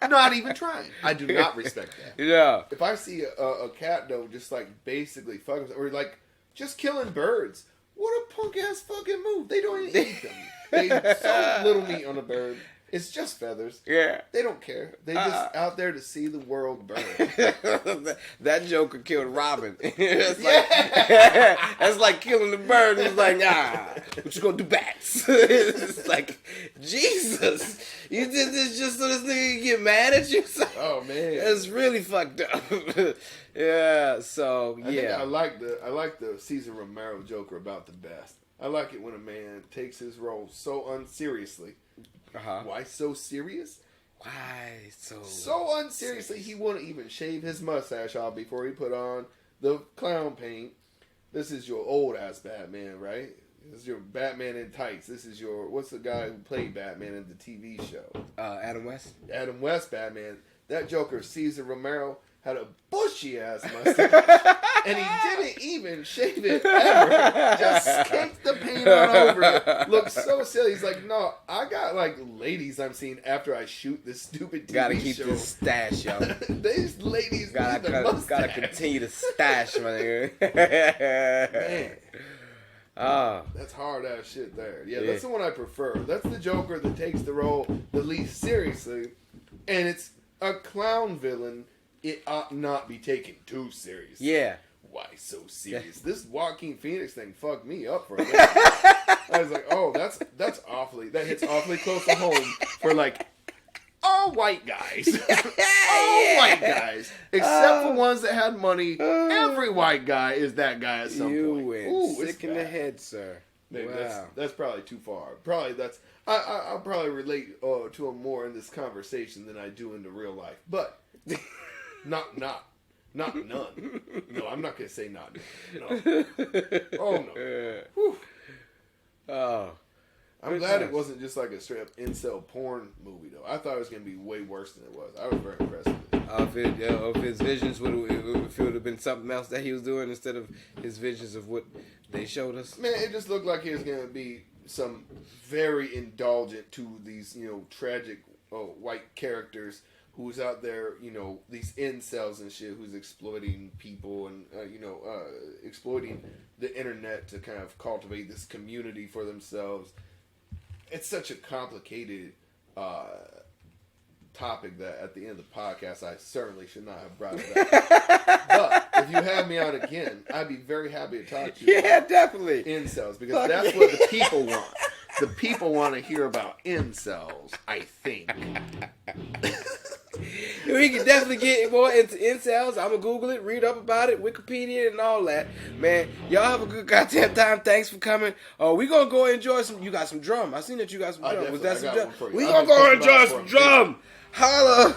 you. Not even trying. I do not respect that. Yeah. If I see a cat though just like basically fucking or like just killing birds, what a punk ass fucking move. They don't even eat them. They so little meat on a bird. It's just feathers. Yeah. They don't care. They just out there to see the world burn. That Joker killed Robin. That's like killing the bird. He's like, what you gonna do, bats? It's like, Jesus. You did this just so this nigga can get mad at you? Oh, man. That's really fucked up. Yeah, so, I think I like the Cesar Romero Joker about the best. I like it when a man takes his role so unseriously. Why so serious? Why so unseriously? He wouldn't even shave his mustache off before he put on the clown paint. This is your old ass Batman, right? This is your Batman in tights. This is your what's the guy who played Batman in the TV show? Adam West. Adam West Batman. That Joker, Cesar Romero, had a bushy ass mustache, and he didn't even shave it ever. Just caked the paint on over it. Looked so silly. He's like, no, I got like ladies I'm seeing after I shoot this stupid TV Gotta keep show. this stash, yo. These ladies gotta continue to stash, my nigga. Man. That's hard ass shit there. Yeah, that's the one I prefer. That's the Joker that takes the role the least seriously, and it's a clown villain. It ought not be taken too seriously. Yeah. Why so serious? This Joaquin Phoenix thing fucked me up for a minute. I was like, oh, that hits awfully close to home for like all white guys. All white guys. Except for ones that had money. Every white guy is that guy at some point. You went sick in the head, sir. Maybe wow. That's probably too far. Probably I'll probably relate to him more in this conversation than I do in the real life. But not none. No, I'm not gonna say not none. No. Oh no. Whew. Oh. I'm glad it wasn't just like a straight up incel porn movie though. I thought it was gonna be way worse than it was. I was very impressed with it. If his visions if it would have been something else that he was doing instead of his visions of what they showed us. Man, it just looked like he was gonna be some very indulgent to these, tragic white characters who's out there, these incels and shit, who's exploiting people and exploiting the internet to kind of cultivate this community for themselves. It's such a complicated topic that at the end of the podcast, I certainly should not have brought it up. But if you have me on again, I'd be very happy to talk to you. Yeah, definitely. Incels, because that's what the people want. The people want to hear about incels, I think. We can definitely get more into incels. I'm going to Google it, read up about it, Wikipedia and all that. Man, y'all have a good goddamn time. Thanks for coming. We going to go enjoy some. You got some drum. I seen that you got some drum. Was that some drum? We going to go enjoy some drum. Holla.